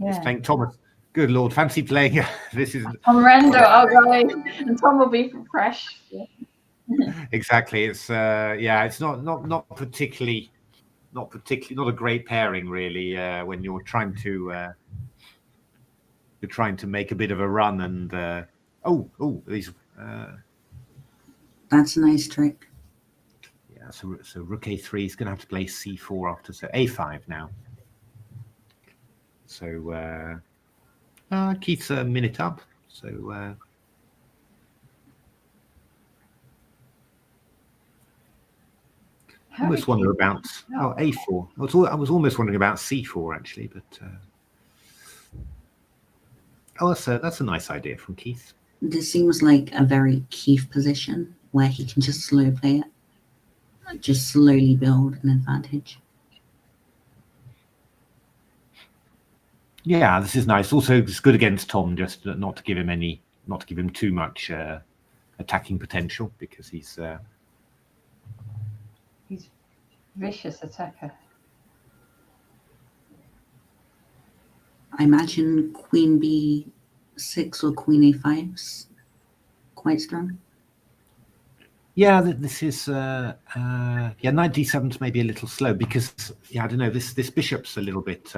Yeah. He's playing Thomas. Good Lord, fancy playing. This is Tom Rendo. Oh, golly. And Tom will be fresh. Yeah. Exactly. It's it's not particularly not a great pairing really when you're trying to make a bit of a run and these that's a nice trick. Yeah, so rook a3 is going to have to play c4 after, so a5 now. So Keith's a minute up, so almost wonder about a4. I was almost wondering about c4 actually, but that's a nice idea from Keith. This seems like a very Keith position where he can just slow play it, just slowly build an advantage. Yeah, this is nice. Also, it's good against Tom, just not to give him too much attacking potential, because he's vicious attacker. I imagine Queen B6 or Queen A5's quite strong. Yeah, this is knight d7's maybe a little slow because I don't know, this bishop's a little bit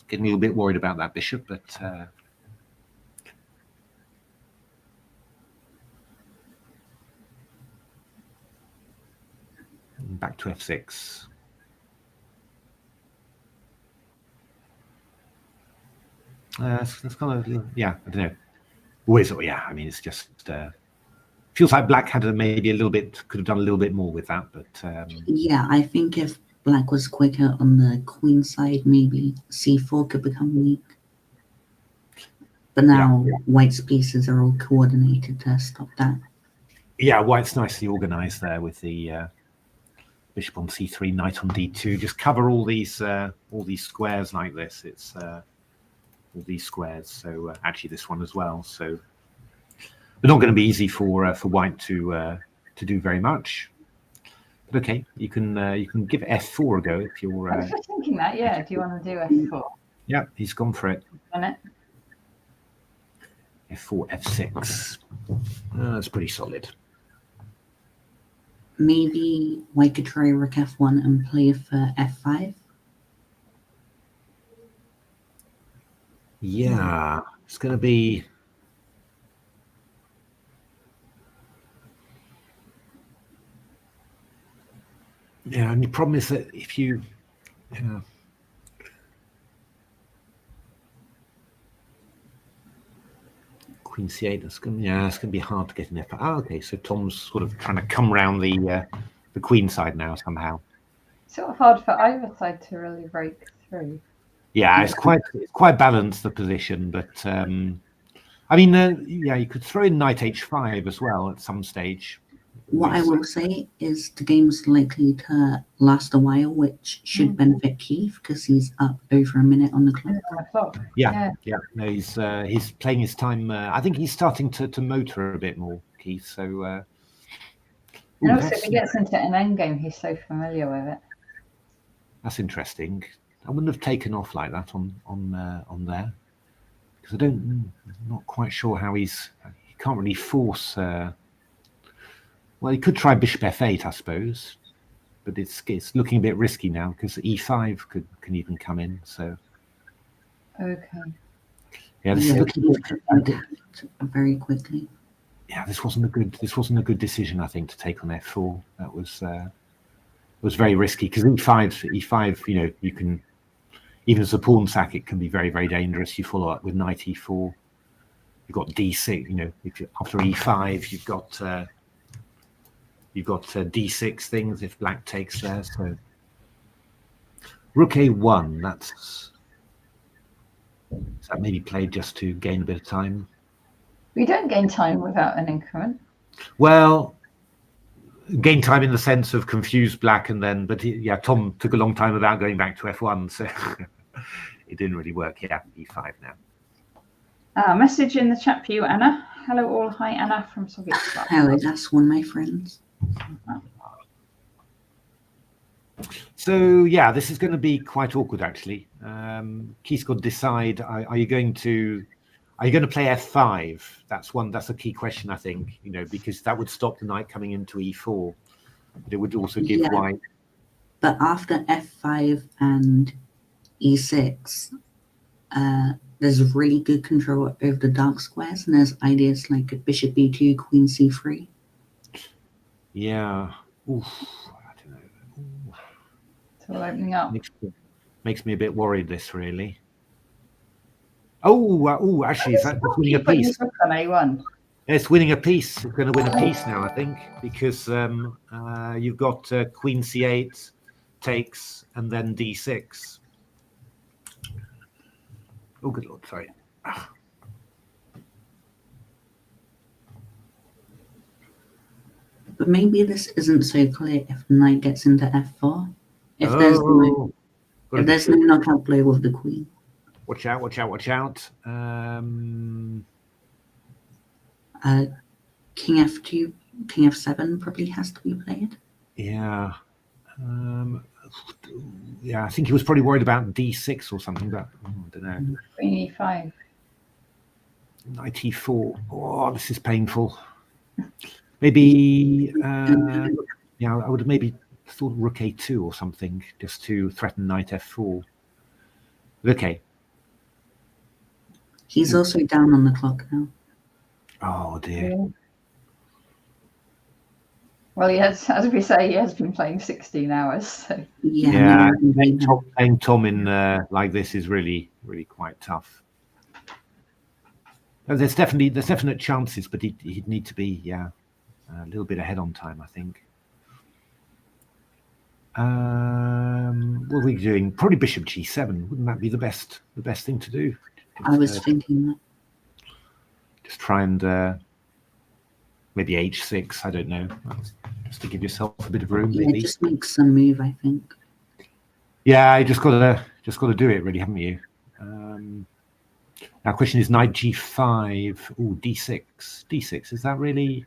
getting a little bit worried about that bishop, but back to f6. That's kind of, I don't know. Always, I mean, it's just feels like Black had could have done a little bit more with that, but yeah, I think if Black was quicker on the queen side, maybe c4 could become weak. But now White's pieces are all coordinated to stop that. Yeah, White's nicely organized there with the bishop on c3, knight on d2. Just cover all these squares like this. It's all these squares. So actually, this one as well. So they're not going to be easy for White to do very much. But okay, you can give f4 a go if you're. I was just thinking that. Yeah. Do you want to do f4? Yeah, he's gone for it. It? f4, f6. That's pretty solid. Maybe White could try rook f1 and play for f5. Yeah, it's going to be. Yeah, and the problem is that if you. Queen c8, it's going to be hard to get in there. Okay, so Tom's sort of trying to come around the queen side now somehow. Sort of hard for either side to really break through. Yeah, it's quite balanced, the position, but I mean, you could throw in knight h5 as well at some stage. What I will say is the game's likely to last a while, which should benefit Keith because he's up over a minute on the clock. Yeah. No, he's playing his time. I think he's starting to motor a bit more, Keith. So. And also, if he gets into an endgame, he's so familiar with it. That's interesting. I wouldn't have taken off like that on there because I'm not quite sure how he can't really force. Well, he could try bishop f8, I suppose, but it's looking a bit risky now because e5 can even come in. So. Okay. Yeah, this is looking very quickly. Yeah, this wasn't a good decision, I think, to take on f4. That was very risky because e5, you can even as a pawn sack, it can be very, very dangerous. You follow up with knight e4. You've got d6. You know, if you, after e5, you've got d6 things if black takes there. So rook a1. That's is that maybe played just to gain a bit of time. We don't gain time without an increment. Well, gain time in the sense of confuse black, and then, but yeah, Tom took a long time without going back to f1, so it didn't really work. Yeah, e5 now. Message in the chat for you, Anna. Hello all. Hi, Anna from Soviet Club. Hello, that's one of my friends. So yeah, this is going to be quite awkward actually. Keith's got to decide. Are you going to play f5? That's a key question, I think. You know, because that would stop the knight coming into e4. But it would also give white. But after f5 and e6, there's really good control over the dark squares, and there's ideas like bishop b2, queen c3. Yeah. Oof. I don't know. Ooh. It's all opening up. Makes me a bit worried, this really. Oh, actually, it's winning a piece. On A1. It's winning a piece. It's going to win a piece now, I think, because you've got queen c8 takes and then d6. Oh, good lord, sorry. But maybe this isn't so clear if the knight gets into f4. If there's no knockout blow with the queen. Watch out, watch out, watch out. King f2, king f7 probably has to be played. Yeah. Yeah, I think he was probably worried about d6 or something, but I don't know. Queen e5. Knight e4. Oh, this is painful. Maybe, yeah, I would have maybe thought rook a2 or something, just to threaten knight f4. Okay. He's also down on the clock now. Oh dear. Yeah. Well, he has, as we say, he has been playing 16 hours. So. Yeah, playing Tom in like this is really, really quite tough. There's definite chances, but he'd need to be a little bit ahead on time, I think. What are we doing? Probably bishop g7. Wouldn't that be the best thing to do? Just, I was thinking that. Just try and maybe h6. I don't know, just to give yourself a bit of room. Yeah, maybe just make some move, I think. Yeah, you just got to do it, really, haven't you? Now, question is knight g5. Oh, d6. D6 is that really?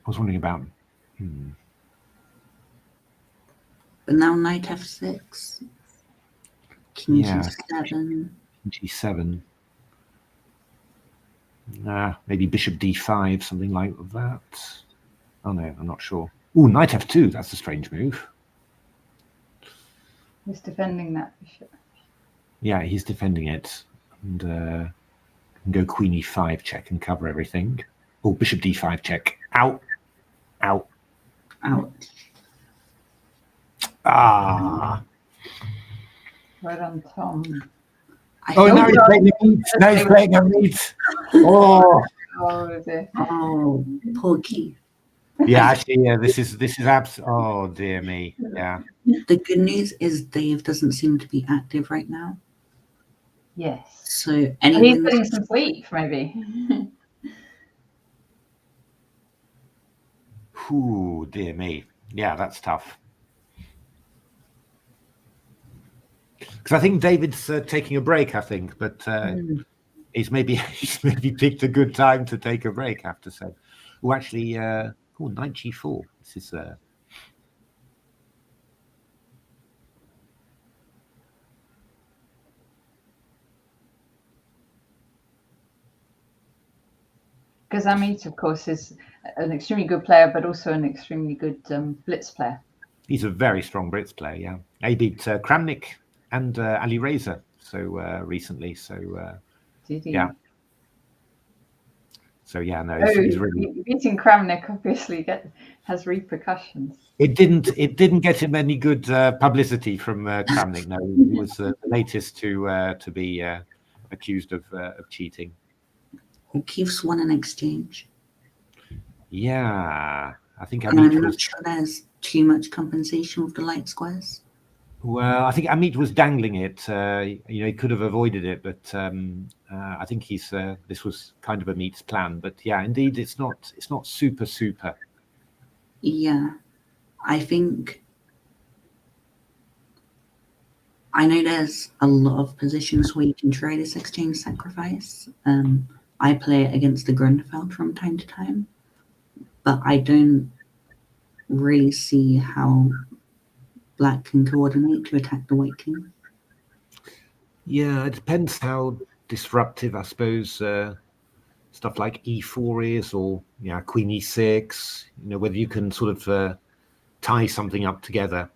I was wondering about. But now knight f6. King g7. G7. Maybe bishop d5, something like that. Oh no, I'm not sure. Oh, knight f2. That's a strange move. He's defending that bishop. Yeah, he's defending it, and go queen e5 check and cover everything. Oh, bishop d5 check. Out. Ah. Right on Tom. Now he's playing a meat. Now he's playing a meat. Oh. Oh dear. Oh, poor Keith. Yeah, actually, yeah. This is oh dear me. Yeah. The good news is Dave doesn't seem to be active right now. Yes. So he's getting some sleep, maybe. Ooh, dear me. Yeah, that's tough. Because I think David's taking a break, I think, but he's maybe picked a good time to take a break, I have to say. Oh, actually, knight g4. This is Because Amit, of course, is an extremely good player, but also an extremely good Blitz player. He's a very strong Blitz player, yeah. He beat Kramnik and Ali Reza recently. So Did he? Yeah. So yeah, no, Oh, it's really. beating Kramnik obviously has repercussions. It didn't get him any good publicity from Kramnik. No, he was the latest to be accused of cheating. O'Keefe's won an exchange. Yeah, I think And I'm Amit not was. sure there's too much compensation with the light squares. Well, I think Amit was dangling it. He could have avoided it, but I think this was kind of Amit's plan. But yeah, indeed, it's not super. Yeah, I know there's a lot of positions where you can try this exchange sacrifice. I play it against the Grundfeld from time to time, but I don't really see how Black can coordinate to attack the White King. Yeah, it depends how disruptive, I suppose, stuff like e4 is, or Queen e6. Whether you can sort of tie something up together.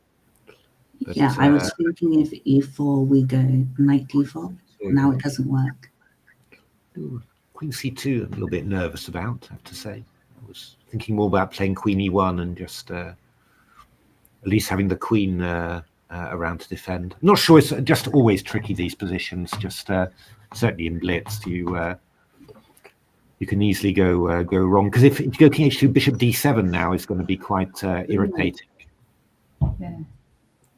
But, yeah, I was thinking if e4 we go knight d4. Now it doesn't work. Queen c2, I'm a little bit nervous about, I have to say. I was thinking more about playing Queen e1 and just at least having the Queen around to defend. I'm not sure, it's just always tricky, these positions. Just certainly in Blitz, you can easily go wrong, because if you go King h2, Bishop d7 now is going to be quite irritating. Yeah.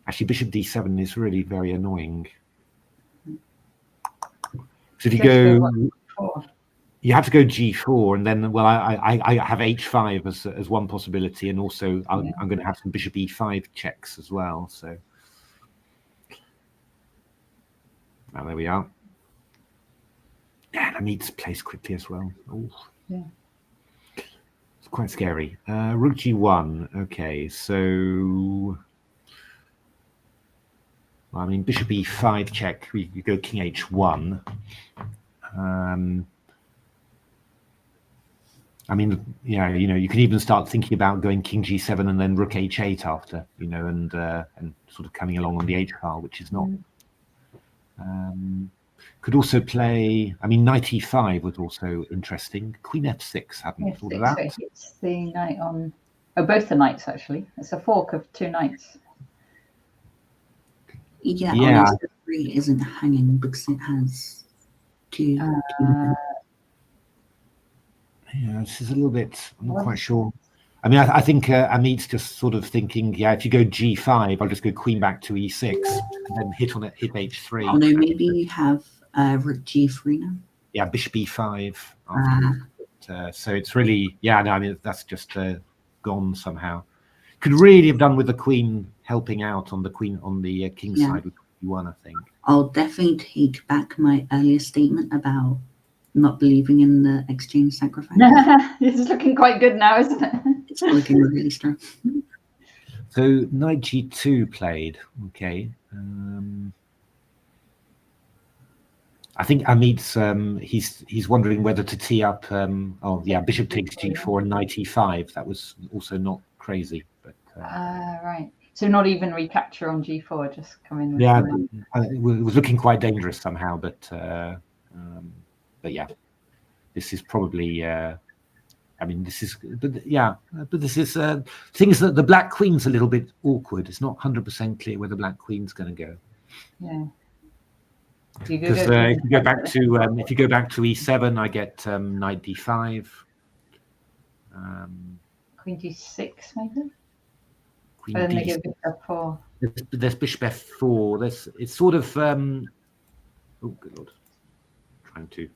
Actually, Bishop d7 is really very annoying. So if you you have to go g4, and then, well, I have h5 as one possibility, and also I'm going to have some Bishop e5 checks as well. So now there we are. Yeah, I need to place quickly as well. Ooh. Yeah. It's quite scary. Rook g1. Okay, so I mean, Bishop e5 check. You go King h1. I mean, yeah, you can even start thinking about going King g7 and then Rook h8 after, and sort of coming along on the h file, which is not. Could also play. I mean, Knight e5 was also interesting. Queen f6. Hadn't thought of that. So it hits the knight on. Oh, both the knights actually. It's a fork of two knights. Yeah. Honestly, 3 isn't hanging because it has two. Yeah, this is a little bit. I'm not quite sure. I mean, I think Amit's just sort of thinking, yeah, if you go g5, I'll just go queen back to e6 and then hit h3. Oh no, maybe you have rook g3 now. Yeah, bishop e5. So it's really, yeah, no, I mean, that's just gone somehow. Could really have done with the queen helping out on the king side with e1, I think. I'll definitely take back my earlier statement about not believing in the exchange sacrifice. It's looking quite good now, isn't it? It's looking really strong. So knight g2 played. Okay. I think Amit's he's wondering whether to tee up. Bishop takes g4 and knight e5. That was also not crazy, but. Right. So not even recapture on g4, just come in with. Yeah, it was looking quite dangerous somehow, but yeah, this is probably. I mean, this is, but this is things that the black queen's a little bit awkward. It's not 100% clear where the black queen's going to go. Yeah. Because if you go back to e7, I get knight d5. Queen g6 maybe. Queen and then they give bishop f4. There's bishop f4. It's sort of. Oh, good lord! Trying to.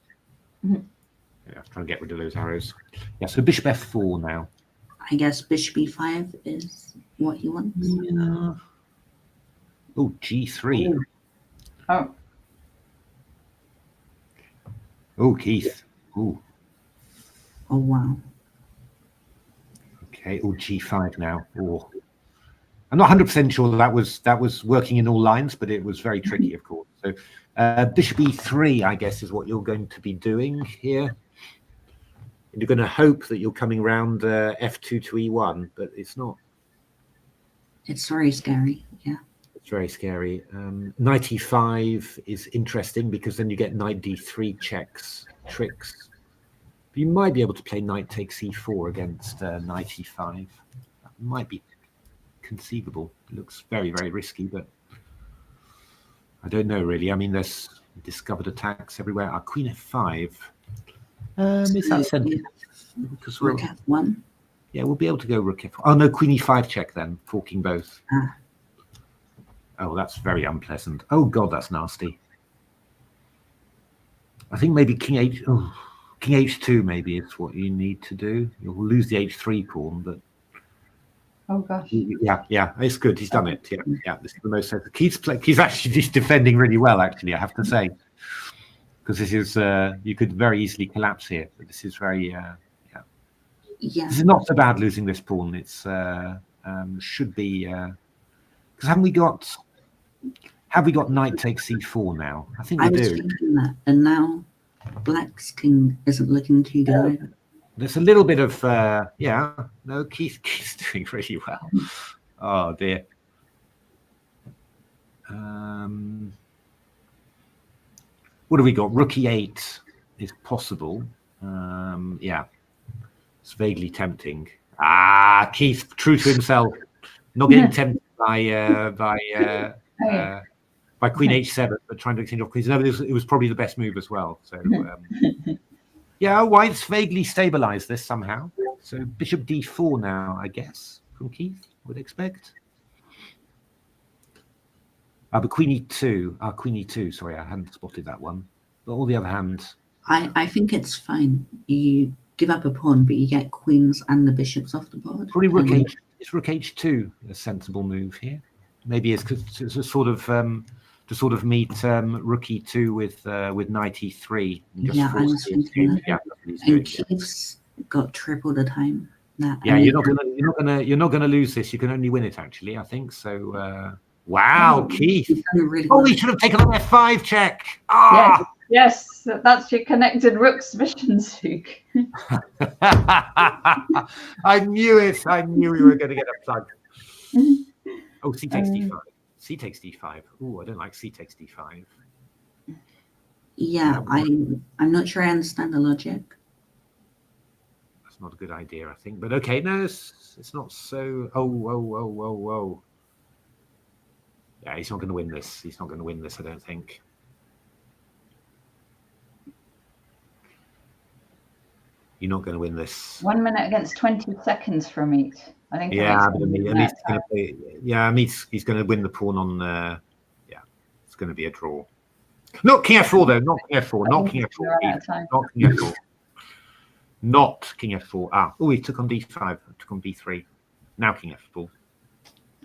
Yeah, trying to get rid of those arrows. Yeah, so bishop f4 now. I guess bishop e5 is what he wants. Yeah. Oh, g3. Oh. Oh, Keith. Oh. Oh, wow. Okay, oh, g5 now. Oh. I'm not 100% sure that was working in all lines, but it was very tricky, of course. So bishop e3, I guess, is what you're going to be doing here. And you're going to hope that you're coming around f2 to e1, but it's not. It's very scary, yeah. It's very scary. Knight e5 is interesting because then you get knight d3 tricks. You might be able to play knight takes e4 against knight e5. That might be conceivable. It looks very, very risky, but I don't know really. I mean, there's discovered attacks everywhere. Our queen f5. Is that sensitive? Because Rook f1. Yeah, we'll be able to go rook f1. Oh no, queen e5 check then, forking both. Ah. Oh, that's very unpleasant. Oh god, that's nasty. I think maybe king h2 maybe is what you need to do. You'll lose the h3 pawn, but Oh gosh. yeah, it's good. He's done it. Yeah. This is the most sensitive. He's actually just defending really well, actually, I have to say, because this is you could very easily collapse here. But this is very Yeah. This is not so bad losing this pawn. It's should be because have we got knight takes c4 now? I think we do. I was thinking that, and now Black's king isn't looking too good either. There's a little bit of no, Keith's doing really well. Oh dear. What have we got? Rook e8 is possible. Yeah, it's vaguely tempting. Keith, true to himself, not getting tempted by queen h7, but trying to exchange off queens. No, it was probably the best move as well. So yeah, white's vaguely stabilized this somehow. So bishop d4 now, I guess, from Keith, would expect. But queen e2, queen e2, sorry, I hadn't spotted that one. But all the other hands. I think it's fine. You give up a pawn, but you get queens and the bishops off the board. Probably rook h. Is rook h2 a sensible move here? Maybe it's to sort of meet rook e2 with knight e3. And just I was thinking that. Yeah, and Keith's got triple the time. Yeah, you're not gonna lose this. You can only win it, actually, I think. So wow, Keith. Really he should have taken an f5 check. Yes, that's your connected rook's vision, Suk. I knew it. I knew we were going to get a plug. Oh, c takes d5. C takes d5. Oh, I don't like c takes d5. Yeah, I'm not sure I understand the logic. That's not a good idea, I think. But okay, no, it's not so. Oh. Yeah, he's not going to win this. He's not going to win this, I don't think. You're not going to win this. 1 minute against 20 seconds from each. I think. Yeah, but he's going to win the pawn on. It's going to be a draw. Not king f4 though. Not king f4. Not king f4. Not king f4. Not king f4. Oh, he took on d5. Took on b3. Now king f4.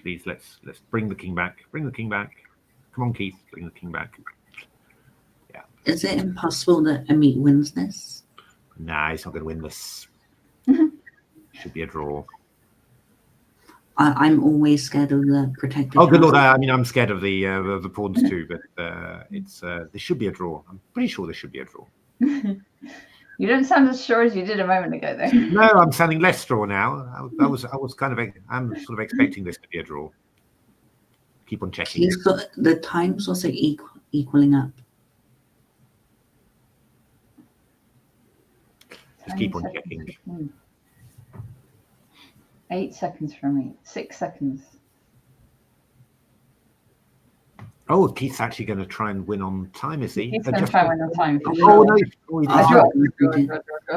Please, let's bring the king back. Bring the king back. Come on, Keith. Bring the king back. Yeah. Is it impossible that Amit wins this? Nah, he's not going to win this. Should be a draw. I'm always scared of the protected. Oh, good lord! I mean, I'm scared of the pawns too, but it's this should be a draw. I'm pretty sure this should be a draw. You don't sound as sure as you did a moment ago, though. No, I'm sounding less sure now. I was I'm sort of expecting this to be a draw. Keep on checking. He's got the times also equaling up. Just keep on checking. 8 seconds from me. 6 seconds. Oh, Keith's actually going to try and win on time, is he? He's going to try and win on time. Oh no!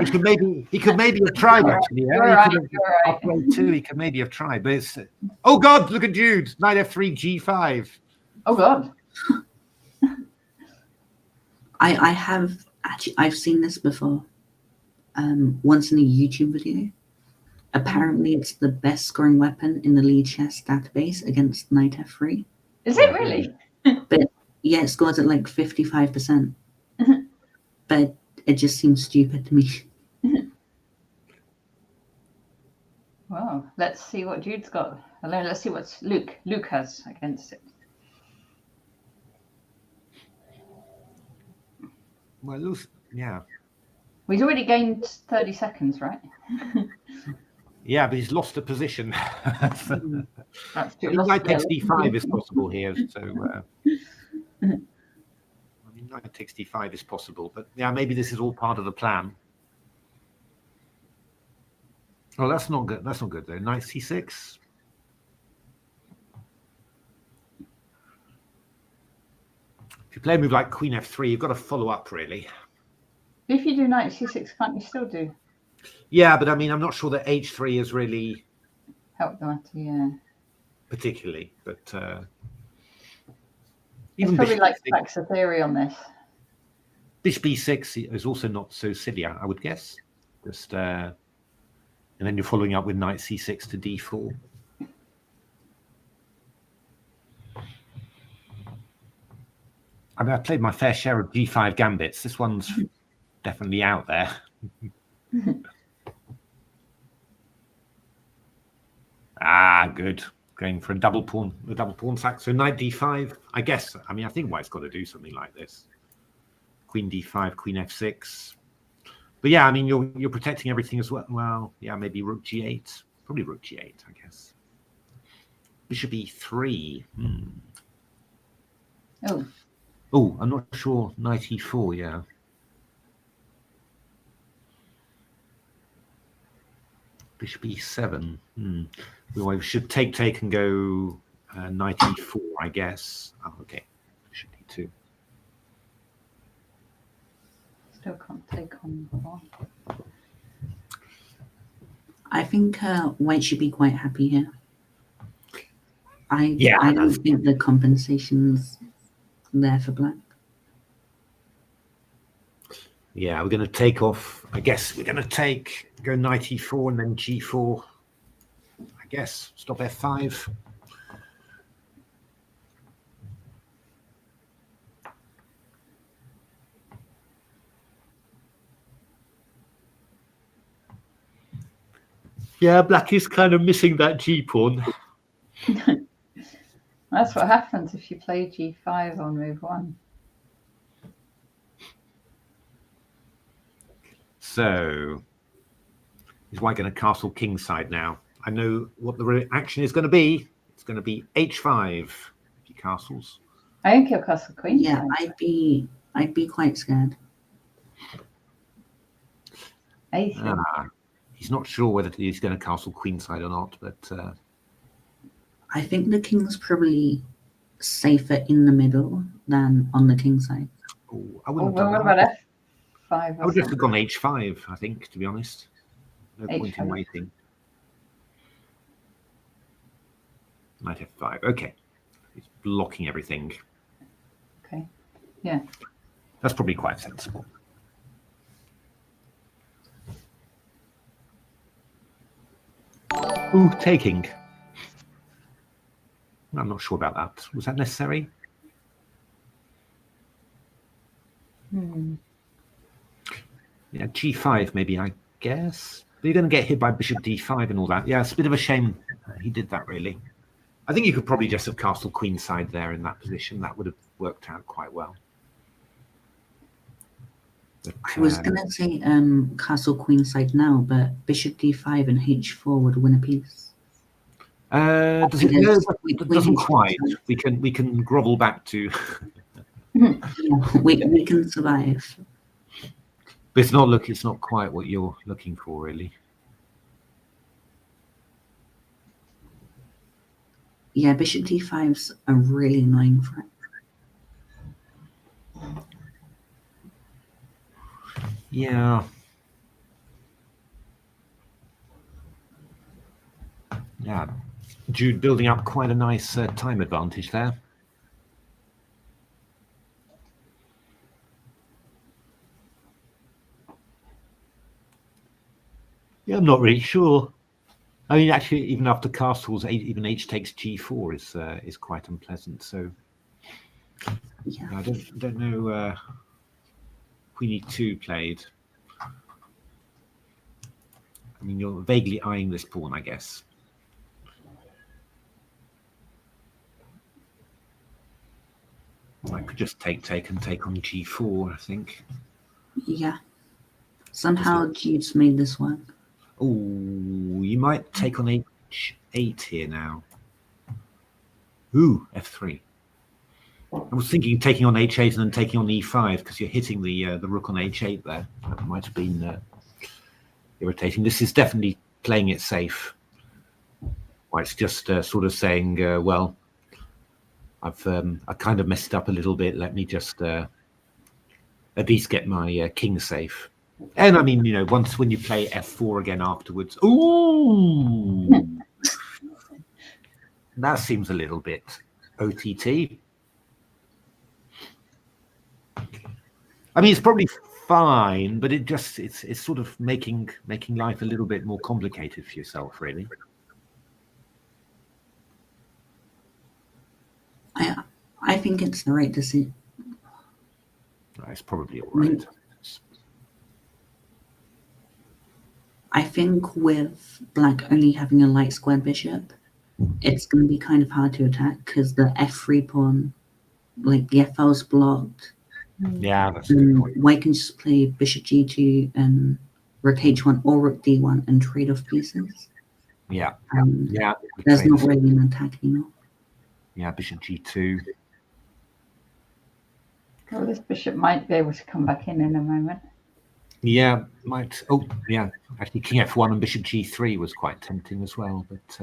He could maybe have tried actually. You're right. He could maybe have tried, but it's. Oh God! Look at Jude. Knight f3, g5. Oh God. I've seen this before. Once in a YouTube video. Apparently, it's the best scoring weapon in the lead chess database against knight f3. Is it really? But yeah, it scores at like 55%. But it just seems stupid to me. Well, let's see what Jude's got. Let's see what Luke has against it. Well, Luke, yeah. Well, he's already gained 30 seconds, right? Yeah, but he's lost a position. That's true. Knight takes d5 is possible here. So, I mean, knight takes d5 is possible, but yeah, maybe this is all part of the plan. Oh, that's not good. That's not good though. Knight c6. If you play a move like Queen f3, you've got to follow up really. If you do knight c6, can't you still do? Yeah, but I mean, I'm not sure that h3 is really Help the matter, yeah. particularly, but It's even probably bishop like e6, Black's theory on this. bishop e6 is also not so silly, I would guess. Just and then you're following up with knight c6 to d4. I mean, I've played my fair share of g5 gambits. This one's definitely out there. Good. Going for a double pawn sack. So knight d5, I guess. I mean, I think white's got to do something like this. Queen d5, queen f6. But yeah, I mean, you're protecting everything as well. Well, yeah, maybe rook g8. Probably rook g8, I guess. Bishop e3. Oh, I'm not sure. Knight e4, yeah. Bishop e7. Well, I should take and go knight e4, I guess. Oh, okay. Bishop e2. Still can't take on the pawn. I think white should be quite happy here. I Yeah, don't think the compensation's there for black. Yeah, we're going to take off. I guess we're going to go knight e4 and then g4. I guess stop f5. Yeah, black is kind of missing that g pawn. That's what happens if you play g5 on move 1. So is white going to castle kingside now? I know what the reaction is going to be. It's going to be h5 if he castles. I think he'll castle queen. Yeah, I'd be quite scared. He's not sure whether he's going to castle queenside or not, but I think the king's probably safer in the middle than on the king side. I wouldn't have what done about that. f5? I would just have gone h5, I think, to be honest. No point in H5. waiting. Knight f5. Okay. He's blocking everything. Okay. Yeah. That's probably quite sensible. Ooh, taking. I'm not sure about that. Was that necessary? Yeah, g5 maybe, I guess. But you're going to get hit by bishop d5 and all that. Yeah, it's a bit of a shame he did that, really. I think you could probably just have castled queenside there in that position. That would have worked out quite well. But, I was going to say castle queenside now, but bishop d5 and h4 would win a piece. Does it? No, it doesn't quite. We can grovel back to. Yeah, we can survive. But it's not quite what you're looking for, really. Yeah, bishop d5's a really annoying threat. Yeah. Yeah. Jude building up quite a nice time advantage there. Yeah, I'm not really sure. I mean, actually, even after castles, even h takes g4 is quite unpleasant. So, Yeah, I don't know. Queen e2 played. I mean, you're vaguely eyeing this pawn, I guess. I could just take and take on g4, I think. yeah. Somehow Jude's made this work. Oh, you might take on h8 here now. Ooh, f3. I was thinking taking on h8 and then taking on e5 because you're hitting the rook on h8 there. That might have been irritating. This is definitely playing it safe. White's just sort of saying, well, I kind of messed up a little bit. Let me just at least get my king safe. And I mean, once when you play f4 again afterwards, ooh, that seems a little bit OTT. I mean, it's probably fine, but it's sort of making life a little bit more complicated for yourself, really. I think it's the right decision. It's probably all right. I think with black only having a light squared bishop, it's going to be kind of hard to attack because the f3 pawn, like the f5's blocked. Yeah, that's a good point. White can just play bishop g2 and rook h1 or rook d1 and trade off pieces. Yeah, yeah. There's not really an attack anymore. Yeah, bishop g2. Well, this bishop might be able to come back in a moment. Yeah, might. Oh, yeah. Actually, king f1 and bishop g3 was quite tempting as well. But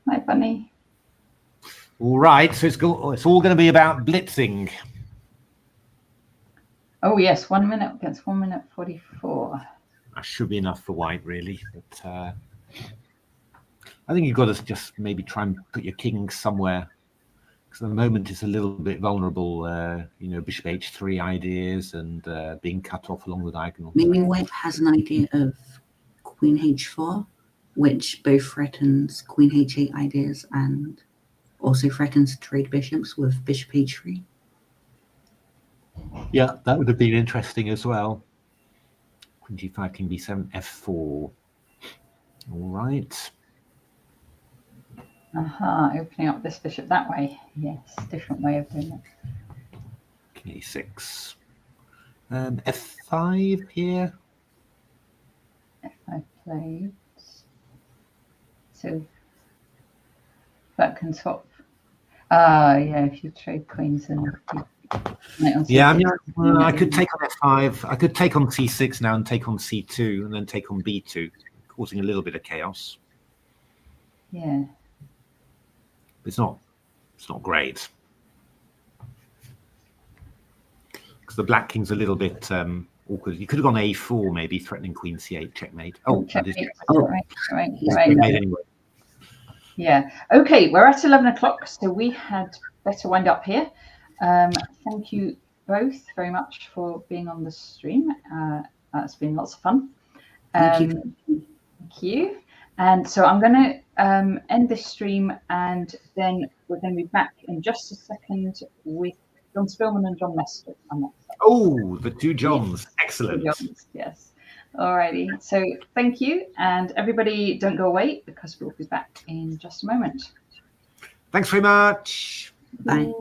Hi, Bunny. All right, so it's all going to be about blitzing. Oh yes, 1 minute against 1 minute 44. That should be enough for white, really. But I think you've got to just maybe try and put your king somewhere. Because at the moment it's a little bit vulnerable, bishop h3 ideas and being cut off along the diagonal. Maybe white has an idea of queen h4, which both threatens queen h8 ideas and also threatens trade bishops with bishop h3. Yeah, that would have been interesting as well. Queen g5, king b7, f4. All right. Opening up this bishop that way. Yes, different way of doing it. King a6. F5 here. F5 plays. So that can swap. Yeah, if you trade queens and yeah, I mean, I could take on f5. I could take on c6 now and take on c2 and then take on b2, causing a little bit of chaos. Yeah. It's not great because the black king's a little bit awkward. You could have gone a4, maybe threatening queen c8, checkmate. Oh, checkmate. Right. Checkmate anyway. Yeah. Okay, we're at 11 o'clock, so we had better wind up here. Thank you both very much for being on the stream. It's been lots of fun. Thank you. And so I'm going to end this stream, and then we're going to be back in just a second with John Spillman and John Mester. Oh, the two Johns. Yes. Excellent. Johns, yes. Alrighty. So thank you. And everybody don't go away because we'll be back in just a moment. Thanks very much. Bye.